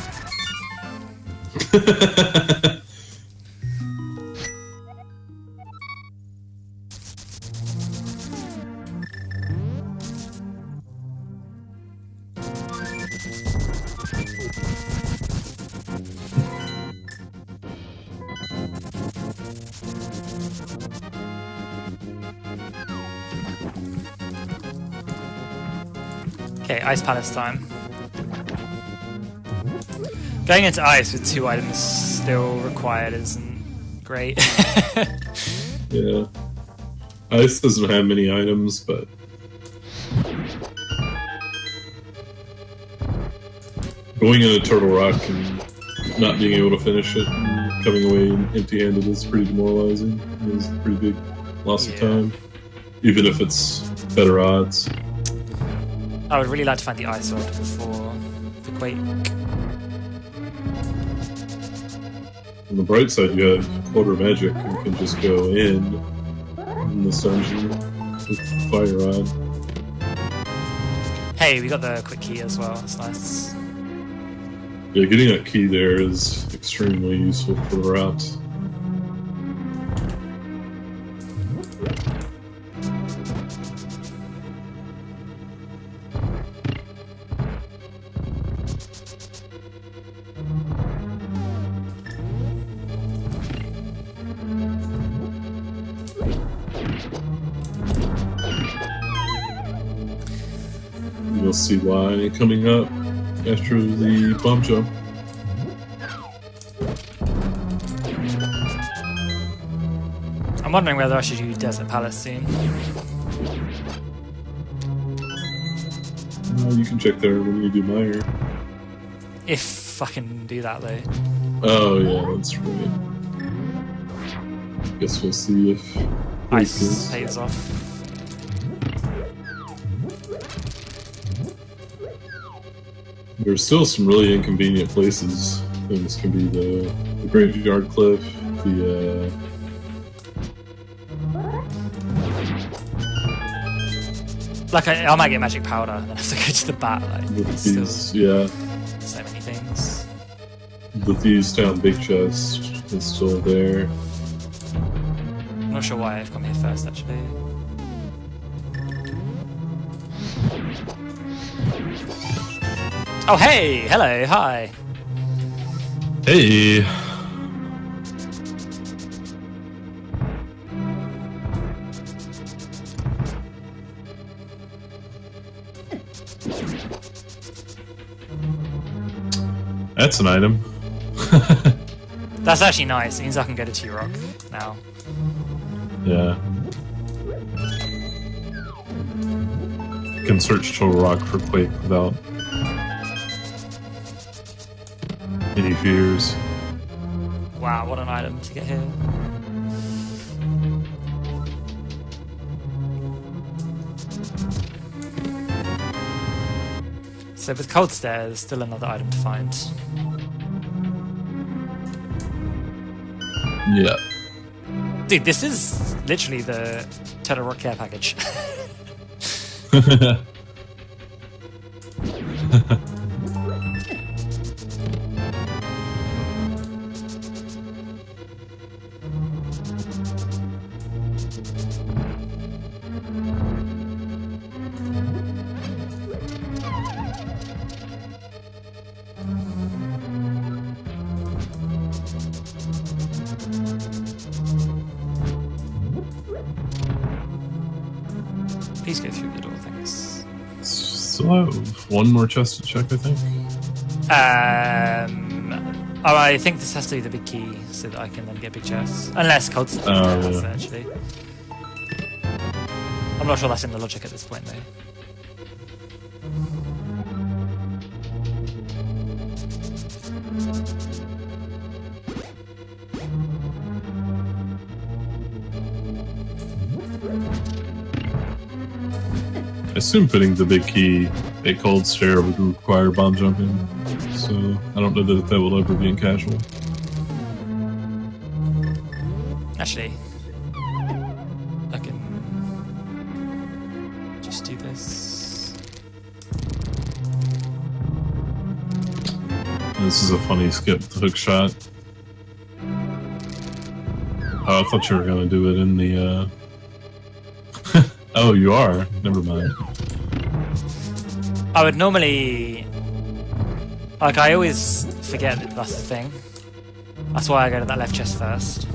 Okay, Ice Palace time. Going into ice with 2 items still required isn't great. Yeah. Ice doesn't have many items, but going into Turtle Rock and not being able to finish it and coming away empty-handed is pretty demoralizing. It's a pretty big loss of time, even if it's better odds. I would really like to find the ice sword before the quake. On the bright side, you have Quarter Magic, and can just go in this dungeon with Fire Rod. Hey, we got the quick key as well. That's nice. Yeah, getting that key there is extremely useful for the route. You'll see why coming up after the bomb jump. I'm wondering whether I should do Desert Palace soon. You can check there when you do Mire. If I can do that though. Oh yeah, that's right. Guess we'll see if Ice pays off. There's still some really inconvenient places. Things can be the Graveyard Cliff, the Like I might get magic powder and then have to go to the bat. Like, Thieves, yeah. So many things. The Thieves Town Big Chest is still there. I'm not sure why I've come here first actually. Oh hey! Hello, hi! Hey! That's an item. That's actually nice. It means I can go to T-Rock now. Yeah. Can search Turtle Rock for Quake without any fears. Wow, what an item to get here. So with Cold Stare, there's still another item to find. Yeah. Dude, this is literally the Turtle Rock care package. Please go through the door, thanks. So I have one more chest to check, I think. Oh, I think this has to be the big key so that I can then get big chests. Unless Cold's actually. I'm not sure that's in the logic at this point, though. I assume putting the big key at Cold Stair would require bomb jumping, so I don't know that that will ever be in casual. Actually, I can just do this. This is a funny skip with the hook shot. Oh, I thought you were going to do it in the... Oh, you are? Never mind. I would normally... Like, I always forget that that's the thing. That's why I go to that left chest first.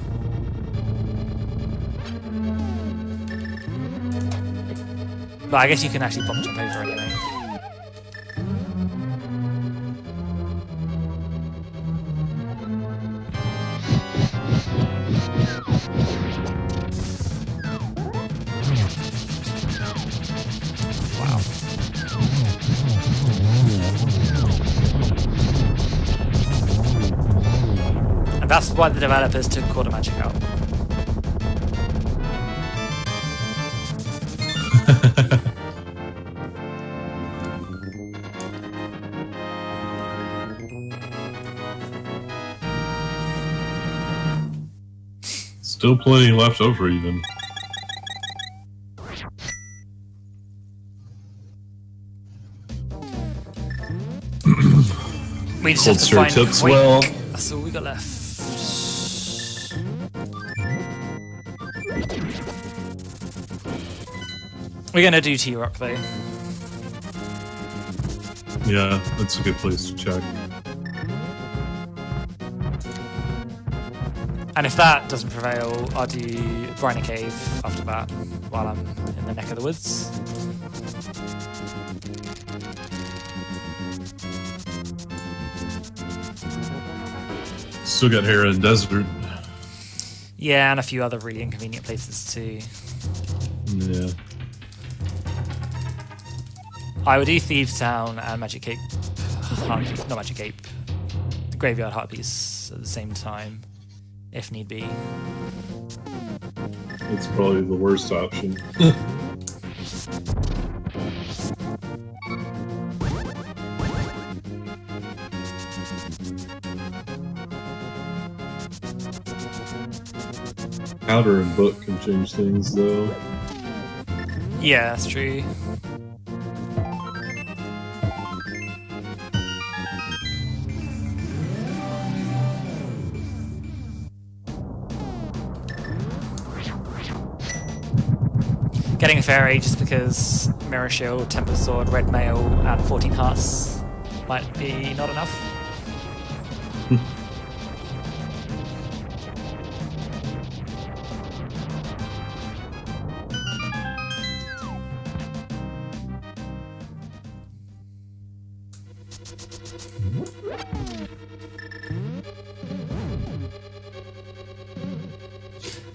But I guess you can actually bomb jump over anyway. Wow. And that's why the developers took Quarter Magic out. Still plenty left over, even. We just Cold have to find tips Quake. well. That's all we got left. We're gonna do T-Rock though. Yeah, that's a good place to check. And if that doesn't prevail, I'll do Briny Cave after that while I'm in the neck of the woods. Still got Hera and Desert. Yeah, and a few other really inconvenient places too. Yeah. I would do Thieves Town and Magic Cape. Not Magic Cape. The Graveyard Heartpiece at the same time, if need be. It's probably the worst option. Powder and Book can change things, though. Yeah, that's true. Getting a fairy just because Mirror Shield, Temper Sword, Red Mail, and 14 Hearts might be not enough.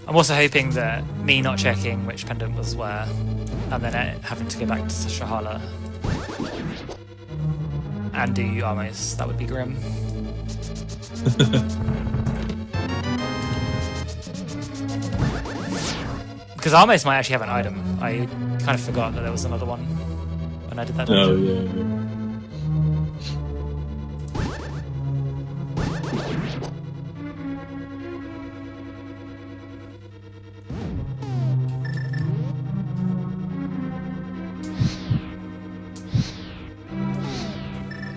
I'm also hoping that me not checking which pendant was where, and then having to go back to Shahala and do Armos, that would be grim. Because Armos might actually have an item. I kind of forgot that there was another one when I did that. Oh, yeah.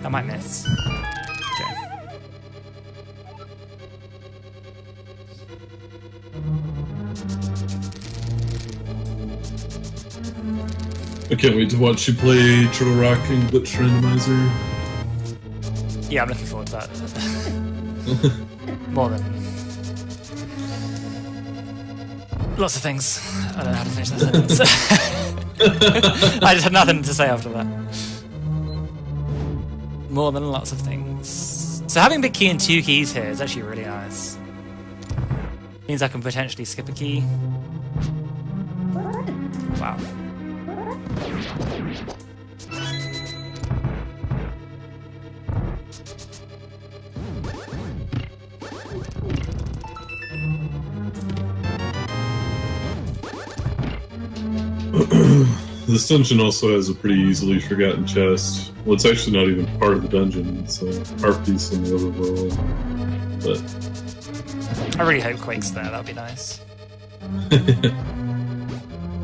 I might miss. Okay. I can't wait to watch you play Turtle Rock and Glitch Randomizer. Yeah, I'm looking forward to that. More than lots of things. I don't know how to finish that sentence. I just had nothing to say after that. More than lots of things. So having big key and 2 keys here is actually really nice. Means I can potentially skip a key. Wow. This dungeon also has a pretty easily forgotten chest. Well, it's actually not even part of the dungeon. It's a art piece in the overworld. But I really hope Quake's there. That'd be nice.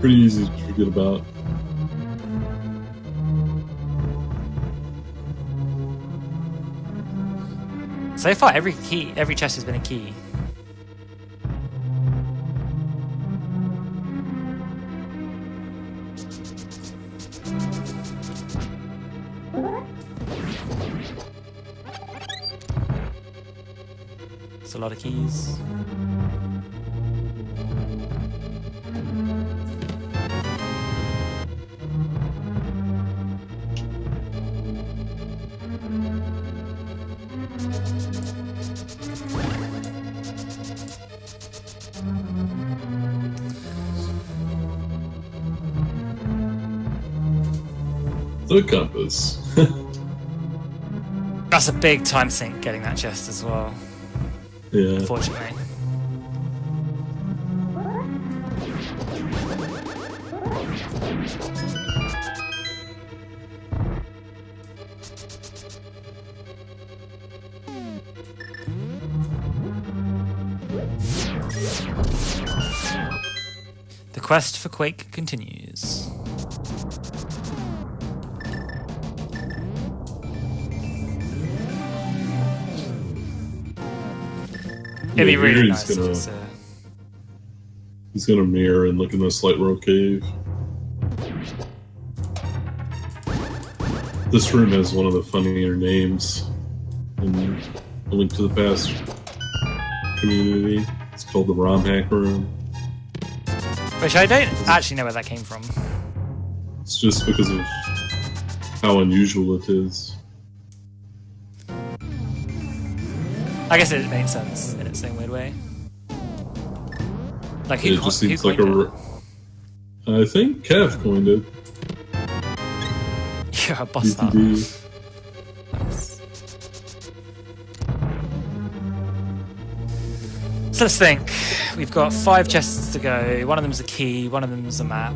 pretty easy to forget about. So far, every chest has been a key. It's a lot of keys. The compass. That's a big time sink getting that chest as well. Yeah. Unfortunately. The quest for Quake continues. It'd be really nice. He's gonna mirror and look in the Slight Row cave. This room has one of the funnier names in A Link to the Past community. It's called the ROM Hack Room. Which I don't actually know where that came from. It's just because of how unusual it is. I guess it makes sense in its own weird way. Like it just seems like a. I think Kev coined it. You're a boss. Nice. So let's think. We've got 5 chests to go. One of them's a key. One of them's a map.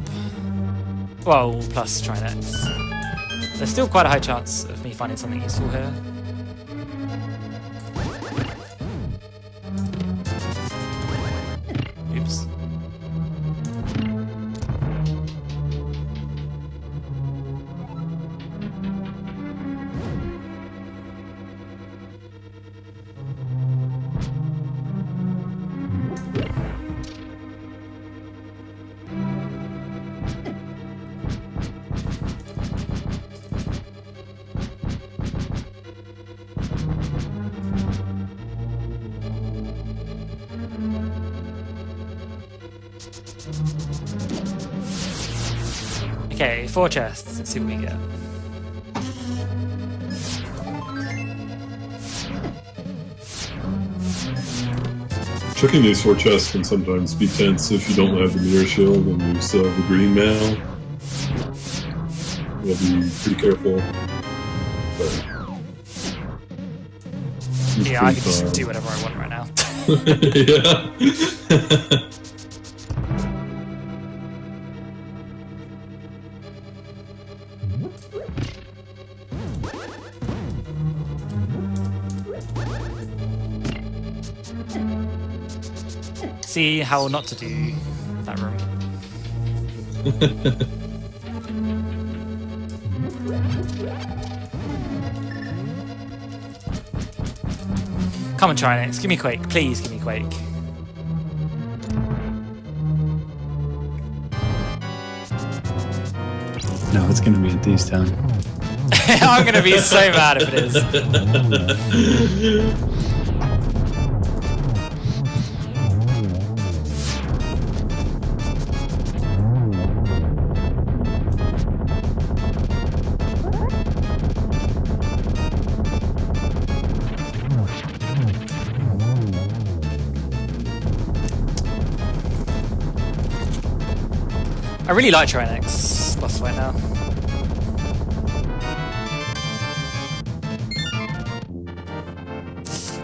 Well, plus Trinex. There's still quite a high chance of me finding something useful here. Oops. Okay, 4 chests. Let's see what we get. Checking these 4 chests can sometimes be tense if you don't have the mirror shield and you still have the green mail. You gotta be pretty careful. Yeah, I can just do whatever I want right now. Yeah. See how not to do that room. Come on, Trinex. Give me Quake. Please give me Quake. No, it's going to be in Thieves Town. I'm going to be so mad if it is. I really like trying X boss right now.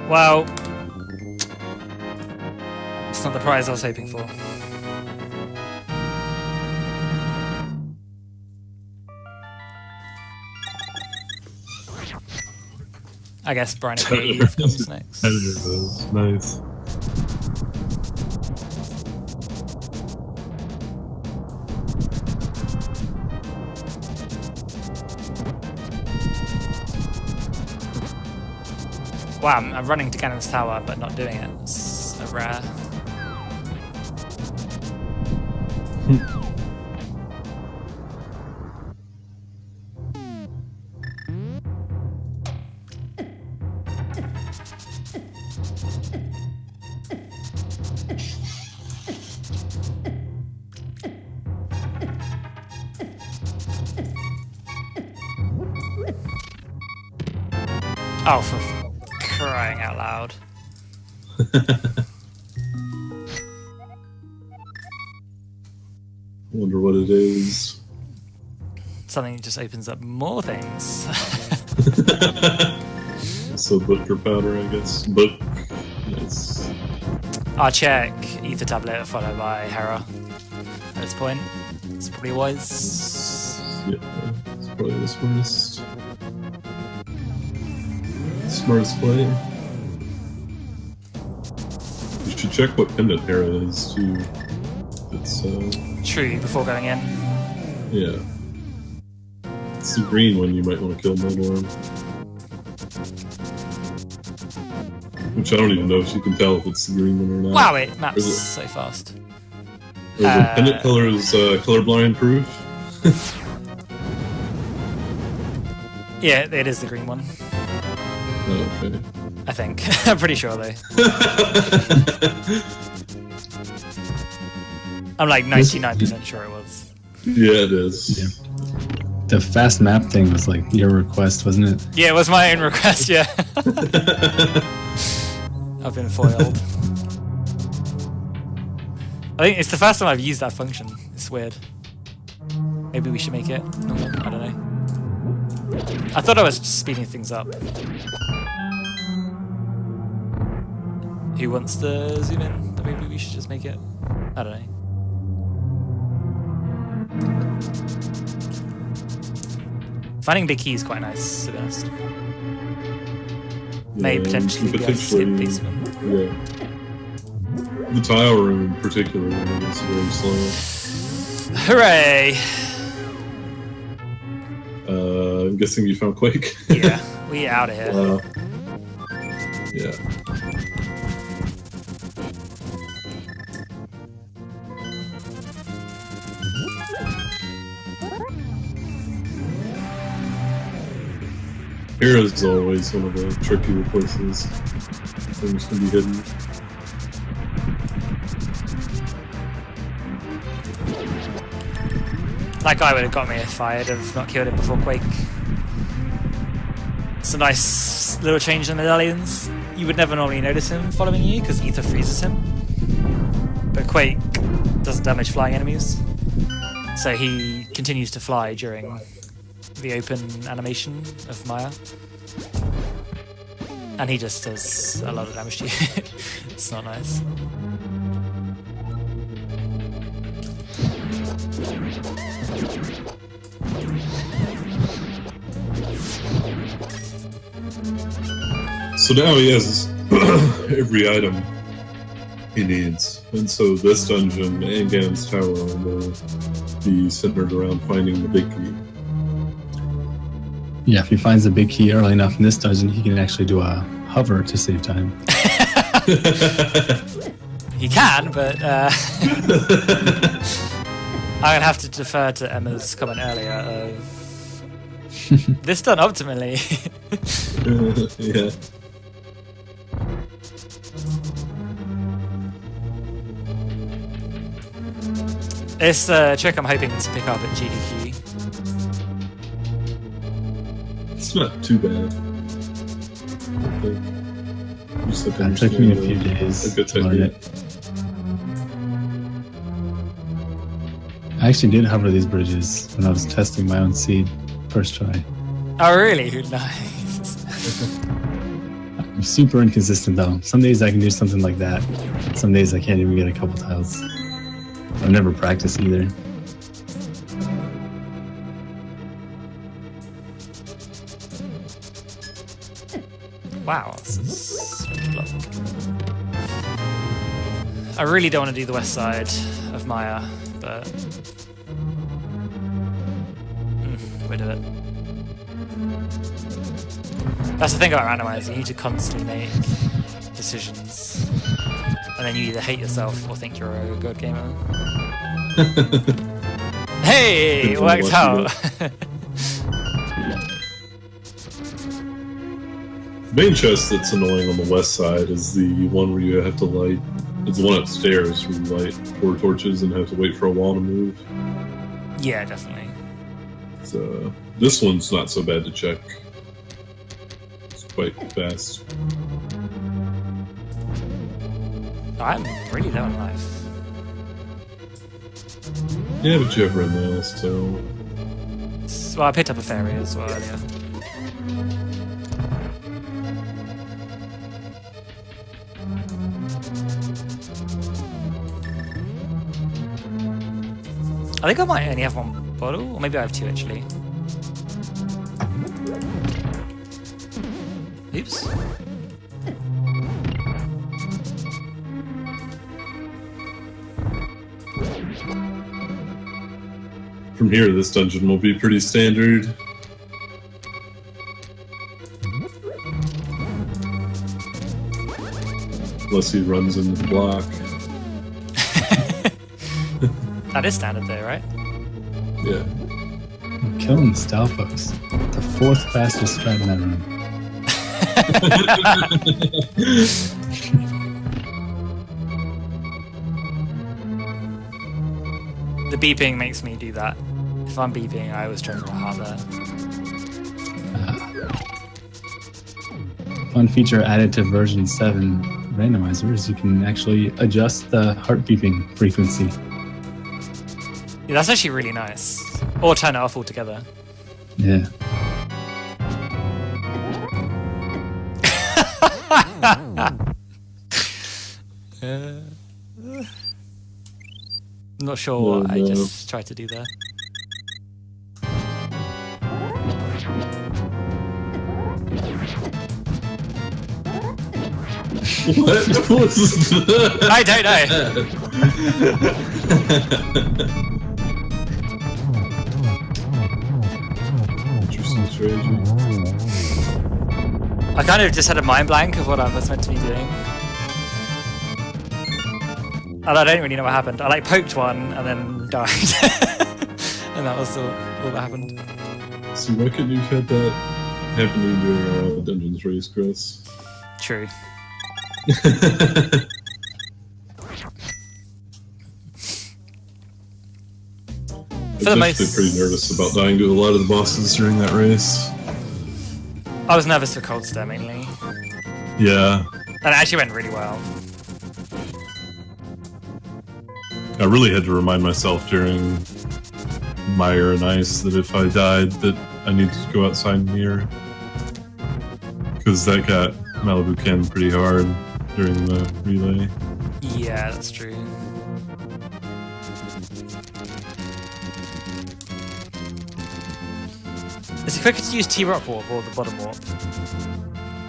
Well, it's not the prize I was hoping for. I guess Brian Cave comes next. Nice. Wow, I'm running to Ganon's Tower, but not doing it. It's a rare. Oh, for crying out loud. Wonder what it is. Something that just opens up more things. So book or powder, I guess. Book. Yes. I'll check Ether Tablet followed by Hera at this point. It's probably wise. Yeah, it's probably the smartest. Smartest play. You should check what pendant Hera is too. It's True, before going in. yeah. It's the green one you might want to kill Moldorm. Which I don't even know if you can tell if it's the green one or not. Wow, it maps so fast. Or the pendant color is colorblind proof. Yeah, it is the green one. Oh, okay. I think. I'm pretty sure though. I'm like 99% sure it was. Yeah, it is. Yeah. The fast map thing was like your request, wasn't it? Yeah, it was my own request, yeah. I've been foiled. I think it's the first time I've used that function. It's weird. Maybe we should make it normal. I don't know. I thought I was just speeding things up. Who wants to zoom in? Maybe we should just make it. I don't know. Finding big key is quite nice, to be honest. May potentially be able to skip basement. Yeah. The tile room in particular is very slow. Hooray! I'm guessing you found Quake. Yeah, we out of here. Yeah. Here is always one of the trickier places. Things can be hidden. That guy would have got me if I had have not killed him before Quake. It's a nice little change in the medallions. You would never normally notice him following you because Ether freezes him. But Quake doesn't damage flying enemies. So he continues to fly during the open animation of Maya. And he just does a lot of damage to you. It's not nice. So now he has every item he needs. And so this dungeon and Ganon's Tower will be centered around finding the big key. Yeah, if he finds the big key early enough in this dungeon, he can actually do a hover to save time. He can, but I'm gonna have to defer to Emma's comment earlier of this done optimally. Yeah. It's the trick I'm hoping to pick up at GDQ. It's not too bad. It took me a few days to learn it. I actually did hover these bridges when I was testing my own seed first try. Oh, really? Nice. I'm super inconsistent though. Some days I can do something like that. Some days I can't even get a couple tiles. I've never practiced either. Wow, this is block. I really don't want to do the west side of Maya, but we'll do it. That's the thing about randomizer, you need to constantly make decisions. And then you either hate yourself or think you're a good gamer. Hey, it worked out! The main chest that's annoying on the west side is the one where you have to light. It's the one upstairs where you light 4 torches and have to wait for a wall to move. Yeah, definitely. So this one's not so bad to check. It's quite fast. I'm really low on life. Yeah, but you have red mail, so... Well, I picked up a fairy as well earlier. I think I might only have 1 bottle, or maybe I have 2 actually. Oops. From here, this dungeon will be pretty standard. Unless he runs into the block. That is standard there, right? Yeah. I'm killing the Stalfos. The 4th fastest strat in that room. The beeping makes me do that. If I'm beeping, I always try to heart there. Fun feature added to version 7 randomizer is you can actually adjust the heart beeping frequency. Yeah, that's actually really nice. Or turn it off altogether. Yeah. Not sure what I just tried to do there. What was that? I don't know. Interesting strategy. I kind of just had a mind blank of what I was meant to be doing. And I don't really know what happened. I poked one and then died. And that was all that happened. See, why couldn't you have had that happening during our Dungeons race, Chris? True. I was actually pretty nervous about dying to a lot of the bosses during that race. I was nervous for Cold Stare mainly. Yeah. And it actually went really well. I really had to remind myself during Mire and Ice that if I died that I needed to go outside and mirror. Because that got Malibu Ken pretty hard during the relay. Yeah, that's true. Is it quicker to use T-Rock Warp or the bottom warp?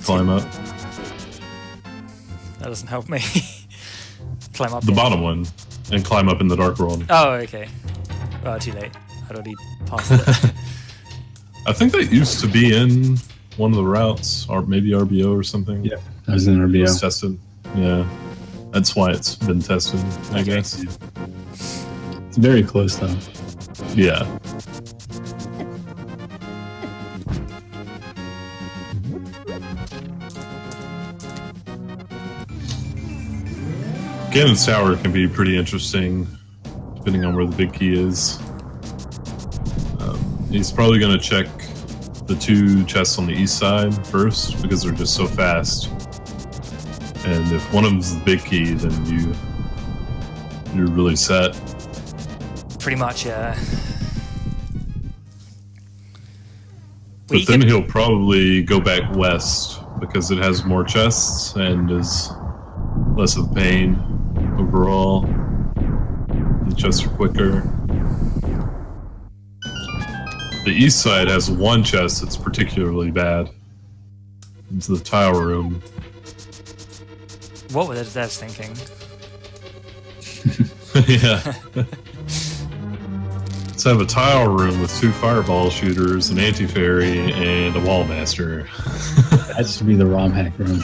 Climb up. That doesn't help me. Climb up. The bottom one. And climb up in the Dark World. Oh, okay. Oh, too late. I'd already passed it. I think that used to be in one of the routes, or maybe RBO or something. Yeah, that was in RBO. It was tested. Yeah. That's why it's been tested, I guess. It's very close, though. Yeah. Ganon's Tower can be pretty interesting, depending on where the big key is. He's probably going to check the 2 chests on the east side first, because they're just so fast. And if one of them's the big key, then you're really set. Pretty much, yeah. But then he'll probably go back west because it has more chests and is less of a pain overall. The chests are quicker. The east side has one chest that's particularly bad. It's the tile room. What were the devs thinking? Yeah. Let's have a tile room with 2 fireball shooters, an anti-fairy, and a wall master. That should be the ROM hack room.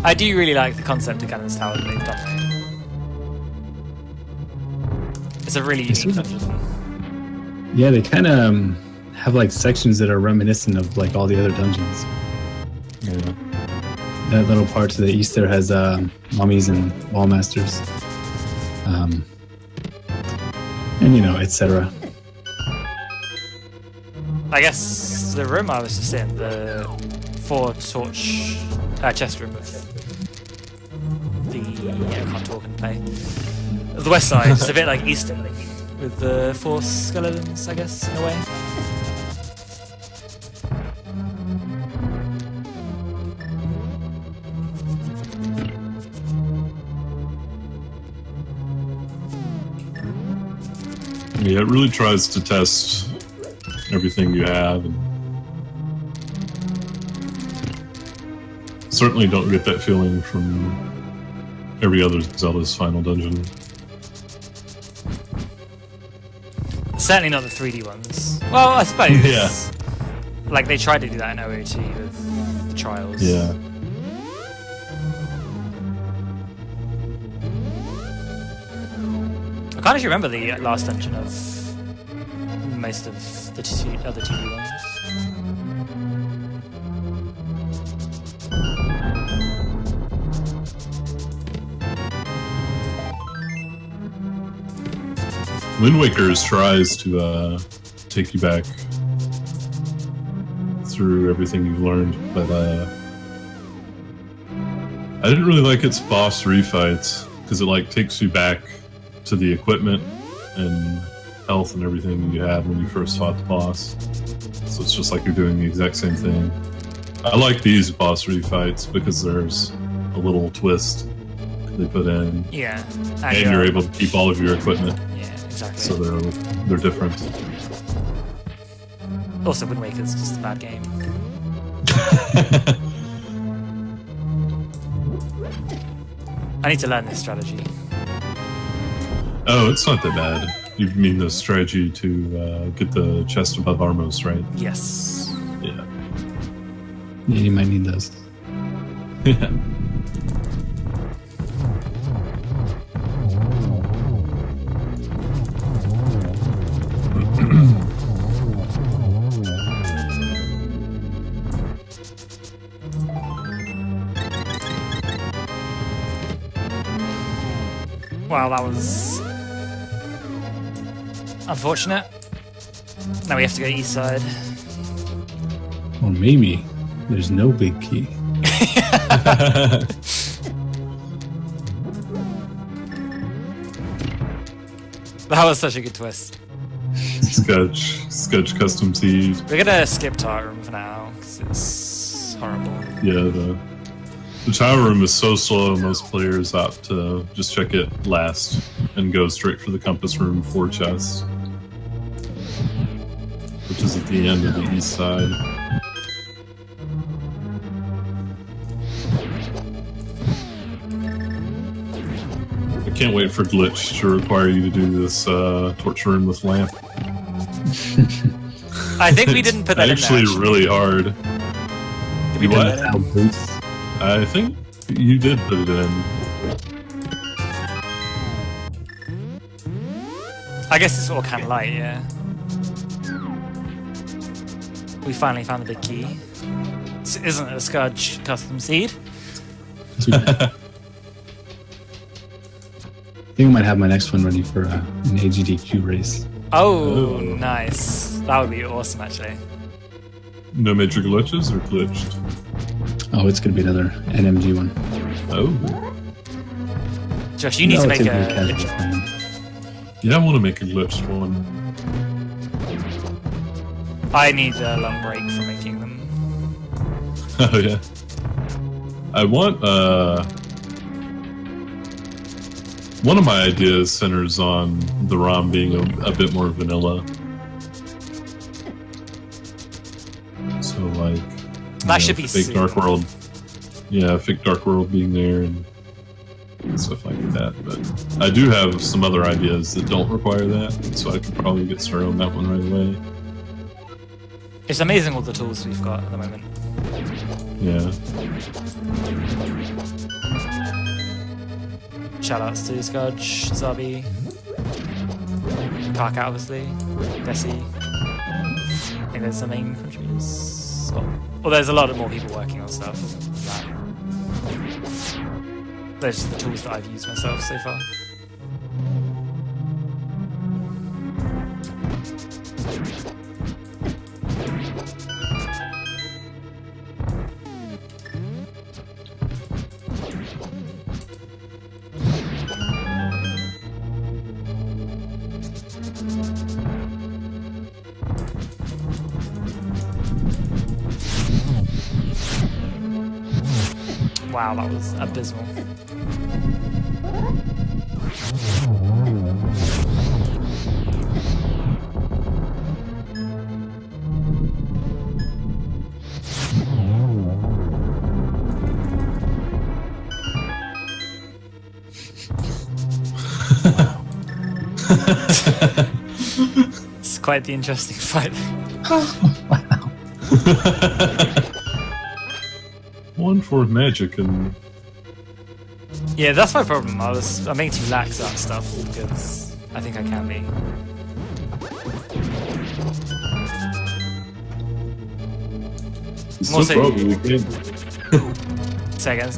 I do really like the concept of Cannon's Tower that they've done. It's a really unique dungeon. Yeah, they kind of have like sections that are reminiscent of like all the other dungeons. Yeah. That little part to the east there has mummies and wall masters, and you know, etc. I guess the room I was just in, the 4 torch chest room with the I can't talk and play. The west side, just a bit like Eastern, with the 4 skeletons, I guess, in a way. Yeah, it really tries to test everything you have. And certainly don't get that feeling from every other Zelda's final dungeon. Certainly not the 3D ones. Well, I suppose. Yeah. Like, they tried to do that in OOT with Trials. Yeah. I can't actually remember the last dungeon of most of the other 2D ones. Wind Waker's tries to take you back through everything you've learned, but I didn't really like its boss refights because it like takes you back to the equipment and health and everything you had when you first fought the boss. So it's just like you're doing the exact same thing. I like these boss refights because there's a little twist they put in. Yeah. And you're able to keep all of your equipment. Yeah, exactly. So they're different. Also, Wind Waker's just a bad game. I need to learn this strategy. Oh, it's not that bad. You mean the strategy to get the chest above Armos, right? Yes. Yeah. Yeah, you might need those. Yeah. Wow, that was unfortunate. Now we have to go east side. Or maybe there's no big key. That was such a good twist. Sketch custom seed. We're gonna skip Tart Room for now, because it's horrible. Yeah, the tower room is so slow, most players opt to just check it last and go straight for the compass room 4 chests, which is at the end of the east side. I can't wait for Glitch to require you to do this torture room with lamp. I think we didn't put that in there. Actually, really hard. Did we do What? that? I think you did put it in. I guess it's all kind of light, yeah. We finally found the big key. Isn't it a Scourge custom seed? I think I might have my next one ready for an AGDQ race. Oh, nice. That would be awesome, actually. No major glitches or glitched? Oh, it's going to be another NMG one. Oh. Josh, you need to make Relatively a casual plan. Yeah, I want to make a glitched one. I need a long break from making them. Oh, yeah. I want, one of my ideas centers on the ROM being a bit more vanilla. So, like, That should be fake soon. Dark World. Yeah, fake Dark World being there and stuff like that. But I do have some other ideas that don't require that, so I could probably get started on that one right away. It's amazing all the tools we've got at the moment. Yeah. Shoutouts to Scudge, Zabi, Karka, obviously, Bessie. I think there's the main contributors. Well, there's a lot of more people working on stuff than that. Those are the tools that I've used myself so far. Wow, that was abysmal. It's quite the interesting fight. One for magic and... Yeah, that's my problem. I'm being too lax at stuff because I think I can be. Still probably can. Say again.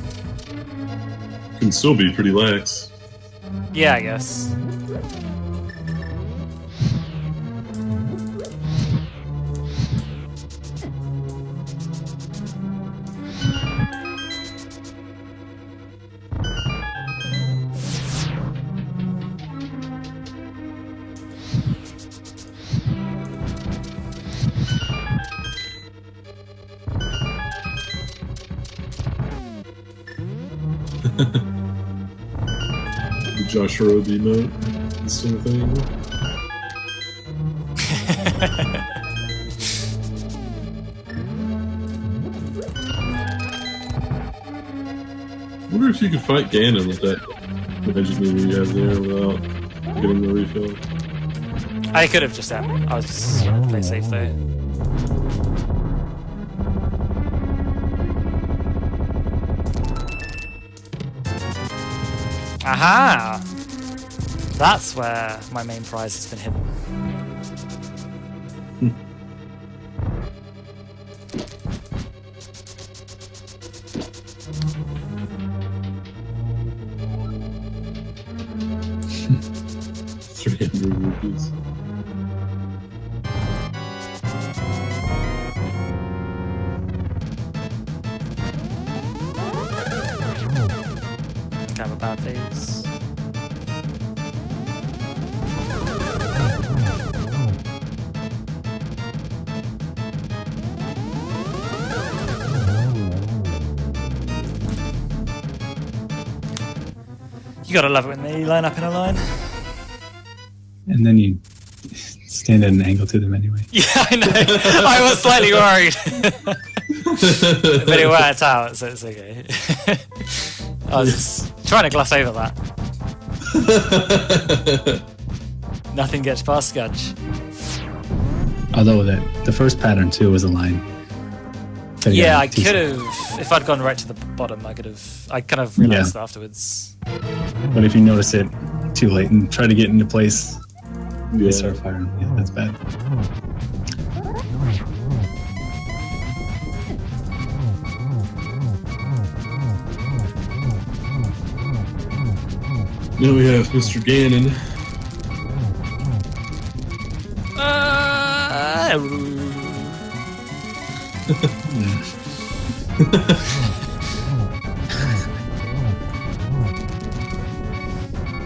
Can still be pretty lax. Yeah, I guess. The Josh Road emote, this sort of thing. I wonder if you could fight Ganon with that magic meter you have there without getting the refill. I could have just I was just trying to play safe though. Aha! That's where my main prize has been hidden. $300. Kind of a bad phase. You gotta love it when they line up in a line. And then you stand at an angle to them anyway. Yeah, I know. I was slightly worried. But it worked out, so it's okay. I was just trying to gloss over that. Nothing gets past Scudge. Although the first pattern too was a line. So Yeah, I two could have. If I'd gone right to the bottom, I could have. I kind of realized afterwards. But if you notice it too late and try to get into place, they Yeah. start firing. Yeah, that's bad. Now we have Mr. Ganon.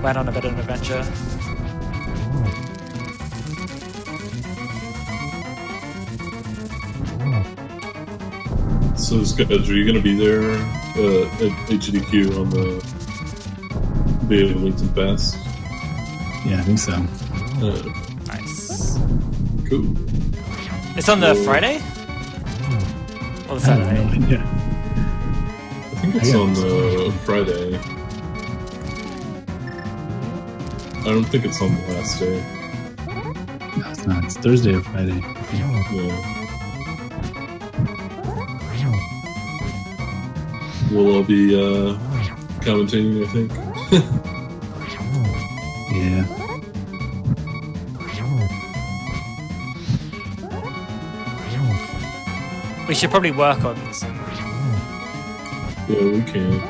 Went on a bit of an adventure. So, Scudge, are you going to be there at HDQ on the day of LinkedIn Fest? Yeah, I think so. Nice. Cool. It's on the Friday? Or the Saturday? Yeah. I think it's on the Friday. I don't think it's on the last day. No, it's not. It's Thursday or Friday. Yeah. We'll all be commentating, I think. Yeah. We should probably work on some. Yeah, we can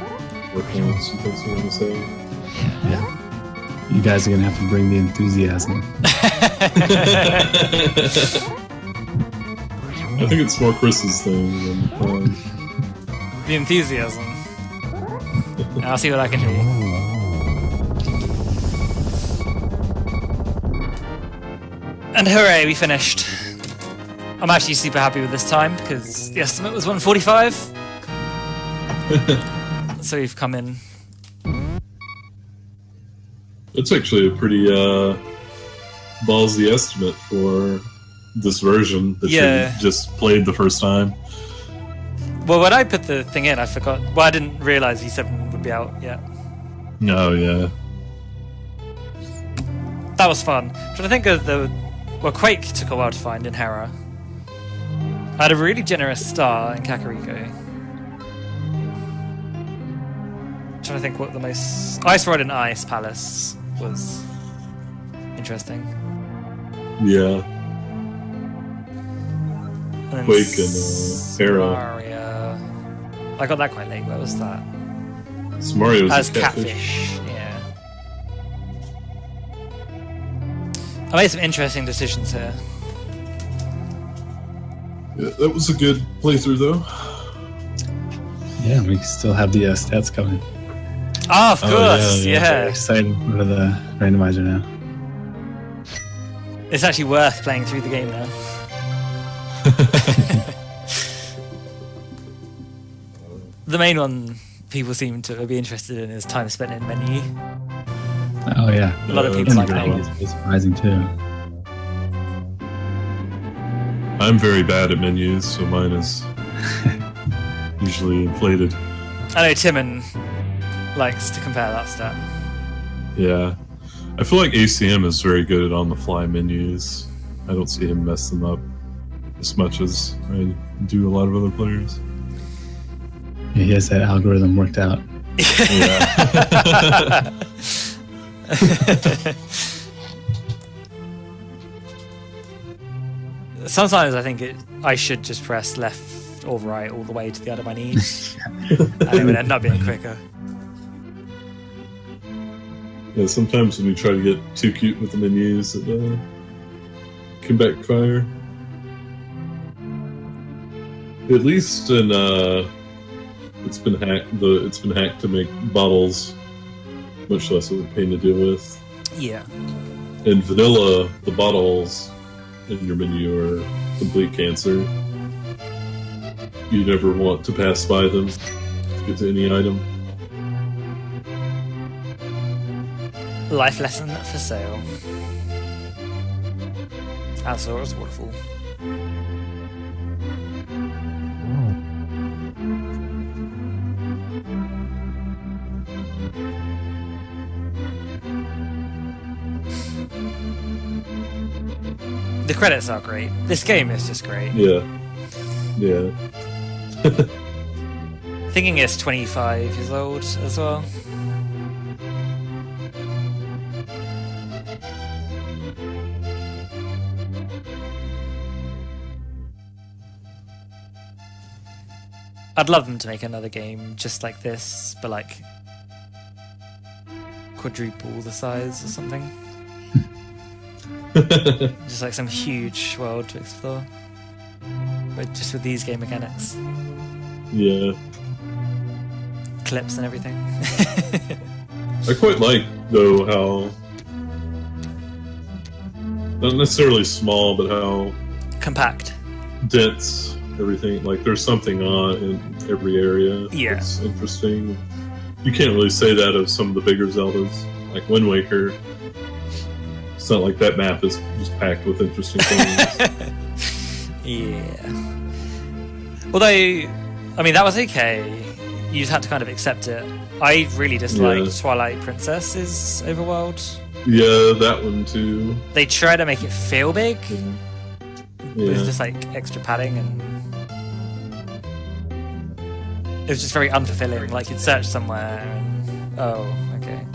work on some things we want to say. Yeah. You guys are going to have to bring the enthusiasm. I think it's more Chris's thing than The enthusiasm. I'll see what I can do. And hooray, we finished. I'm actually super happy with this time because the estimate was 1:45. So we've come in. It's actually a pretty ballsy estimate for this version that you just played the first time. Well, when I put the thing in, I forgot. Well, I didn't realize E7 would be out yet. Oh, yeah. That was fun. I'm trying to think of the... Well, Quake took a while to find in Hera. I had a really generous star in Kakariko. I'm trying to think what the most... Ice Rod and Ice Palace was interesting. Yeah. And Quake and Hera. I got that quite late. Where was that? Mario's As catfish. Yeah. I made some interesting decisions here. Yeah, that was a good playthrough, though. Yeah, we still have the stats coming. Oh, of course, yeah. Very excited for the randomizer now. It's actually worth playing through the game now. The main one people seem to be interested in is time spent in menu. Oh yeah, A lot of people like that one. It's surprising too. I'm very bad at menus, so mine is usually inflated. I know Timon likes to compare that stat. Yeah. I feel like ACM is very good at on-the-fly menus. I don't see him mess them up as much as I do a lot of other players. Yeah, he has that algorithm worked out. Yeah. Sometimes I think I should just press left or right all the way to the end of my knees. And it would end up being quicker. Yeah, sometimes when we try to get too cute with the menus, it can backfire. At least in it's been hacked to make bottles much less of a pain to deal with. Yeah. In vanilla, the bottles in your menu are complete cancer. You never want to pass by them to get to any item. Life lesson for sale. Azura's waterfall. The credits are great. This game is just great. Yeah. Yeah. Thinking it's 25 years old as well. I'd love them to make another game just like this, but like quadruple the size or something. Just like some huge world to explore. but just with these game mechanics, Yeah. clips and everything. I quite like, though, how... Not necessarily small, but how Compact. dense everything. Like, there's something on in every area. Yeah. It's interesting. You can't really say that of some of the bigger Zeldas. Like Wind Waker. It's not like that map is just packed with interesting things. Yeah. Although, I mean, that was okay. You just had to kind of accept it. I really disliked Twilight Princess's overworld. Yeah, that one too. They try to make it feel big Yeah. with just like extra padding, and it was just very unfulfilling. Like you'd search somewhere and okay.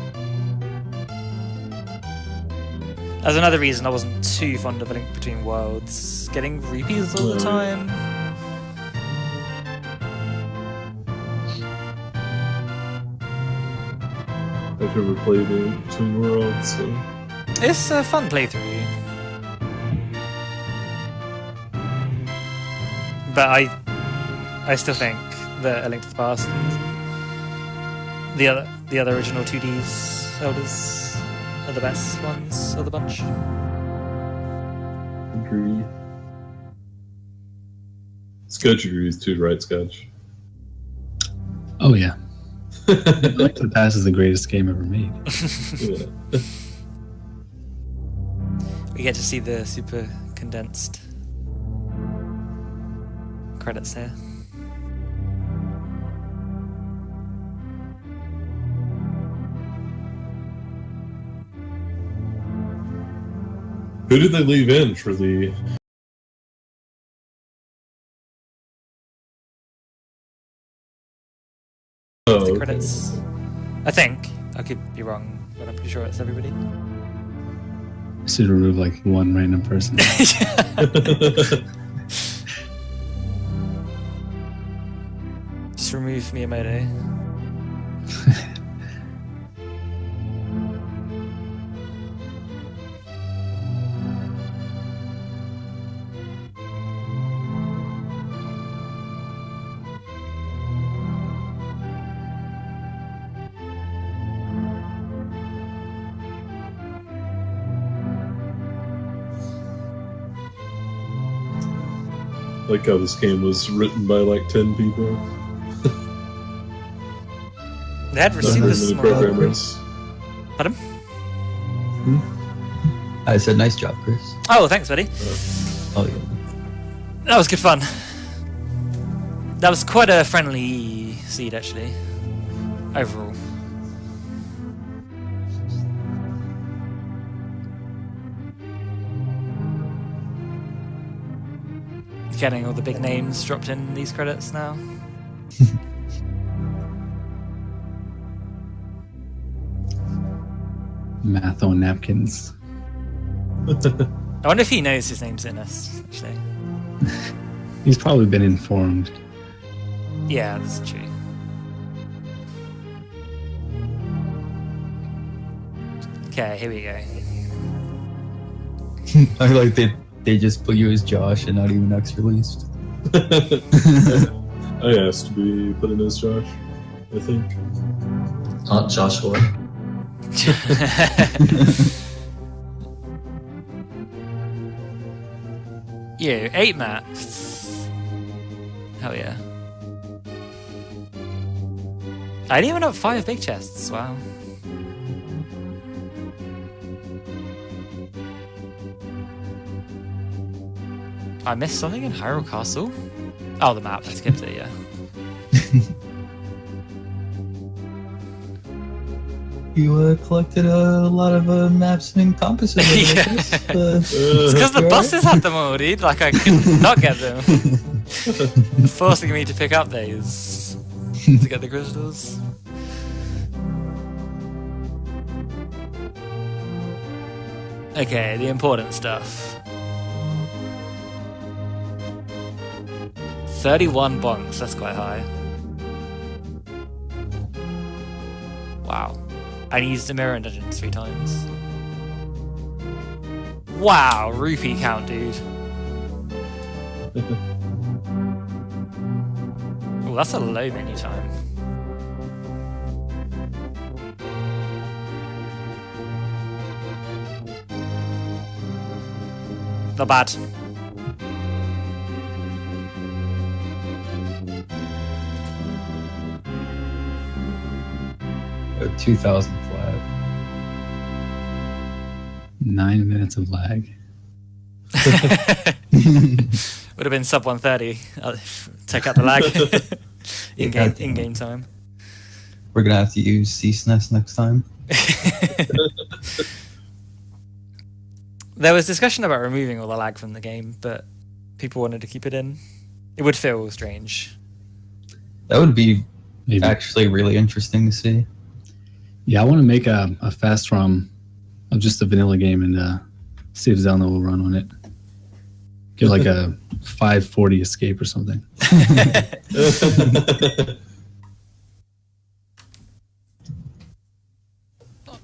That's another reason I wasn't too fond of A Link Between Worlds. Getting rupees all the time. I've never played it Between Worlds, so... It's a fun playthrough. But I still think that A Link to the Past and the other original 2Ds Zeldas are the best ones of the bunch. Agree. Sketch agrees too, right, Sketch? Oh yeah. Link to the Past is the greatest game ever made. Yeah. We get to see the super condensed credits here. Who did they leave in for the... Oh, The okay. credits. I think. I could be wrong, but I'm pretty sure it's everybody. I should remove like one random person. Just remove Miyamoto. Like how this game was written by like 10 people. They had Not received very this many small. programmers. Pardon? I said, nice job, Chris. Oh, thanks, buddy. Oh, yeah. That was good fun. That was quite a friendly seed, actually. Overall. Getting all the big names dropped in these credits now. Math on napkins. I wonder if he knows his name's in this, actually. He's probably been informed. Yeah, that's true. Okay, here we go. I like that they just put you as Josh and not even X released. I asked to be put in as Josh, I think. Not Joshua. Yeah, 8 maps. Hell yeah. I didn't even have 5 big chests, wow. I missed something in Hyrule Castle? Oh, the map, I skipped it, yeah. You collected a lot of maps and compasses. Yeah. It's because the buses had them all, dude. Like, I could not get them. Forcing me to pick up these to get the crystals. Okay, the important stuff. 31 bonks, that's quite high. Wow. I used the mirror in dungeons 3 times. Wow, rupee count, dude. that's a low menu time. Not bad. A 2000 flat. 9 minutes of lag. Would have been sub 130. Take out the lag. in-game time. We're gonna have to use CSNES next time. There was discussion about removing all the lag from the game, but people wanted to keep it in. It would feel strange. That would be Maybe. actually really interesting to see. Yeah, I want to make a fast ROM of just a vanilla game and see if Zelda will run on it. Get like a 540 escape or something.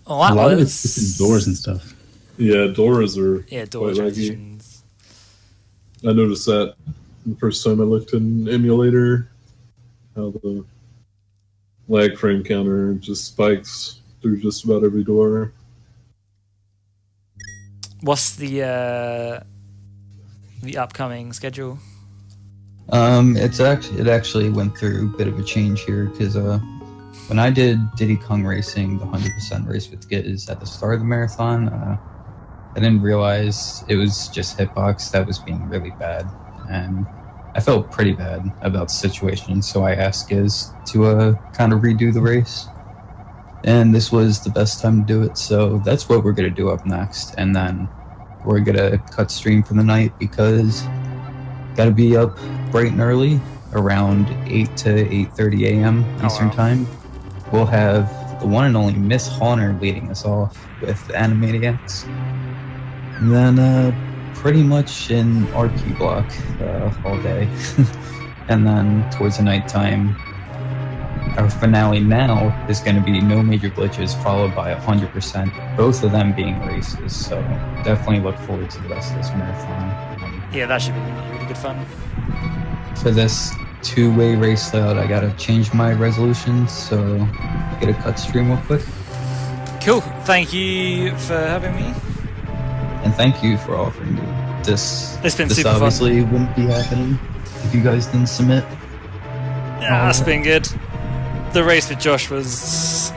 Oh, that A lot of was... it's just doors and stuff. Yeah, doors are door quite laggy. transitions. I noticed that the first time I looked in emulator, how the lag frame counter just spikes through just about every door. What's the upcoming schedule? It actually went through a bit of a change here because when I did Diddy Kong Racing, the 100% race with Giz at the start of the marathon, I didn't realize it was just hitbox that was being really bad, and I felt pretty bad about the situation. So I asked Giz to kind of redo the race, and this was the best time to do it. So that's what we're gonna do up next, and then we're gonna cut stream for the night because gotta be up bright and early around 8 to 8:30 a.m. Eastern time. We'll have the one and only Miss Honor leading us off with Animaniacs, and then pretty much in RP block all day, and then towards the nighttime, our finale now is going to be no major glitches followed by 100%, both of them being races. So definitely look forward to the rest of this marathon. Yeah, that should be really good fun. For this two-way race layout, I gotta change my resolution, so get a cut stream real quick. Cool. Thank you for having me. And thank you for offering me this. It's been this super fun. obviously wouldn't be happening if you guys didn't submit. Yeah, that's been good. The race with Josh was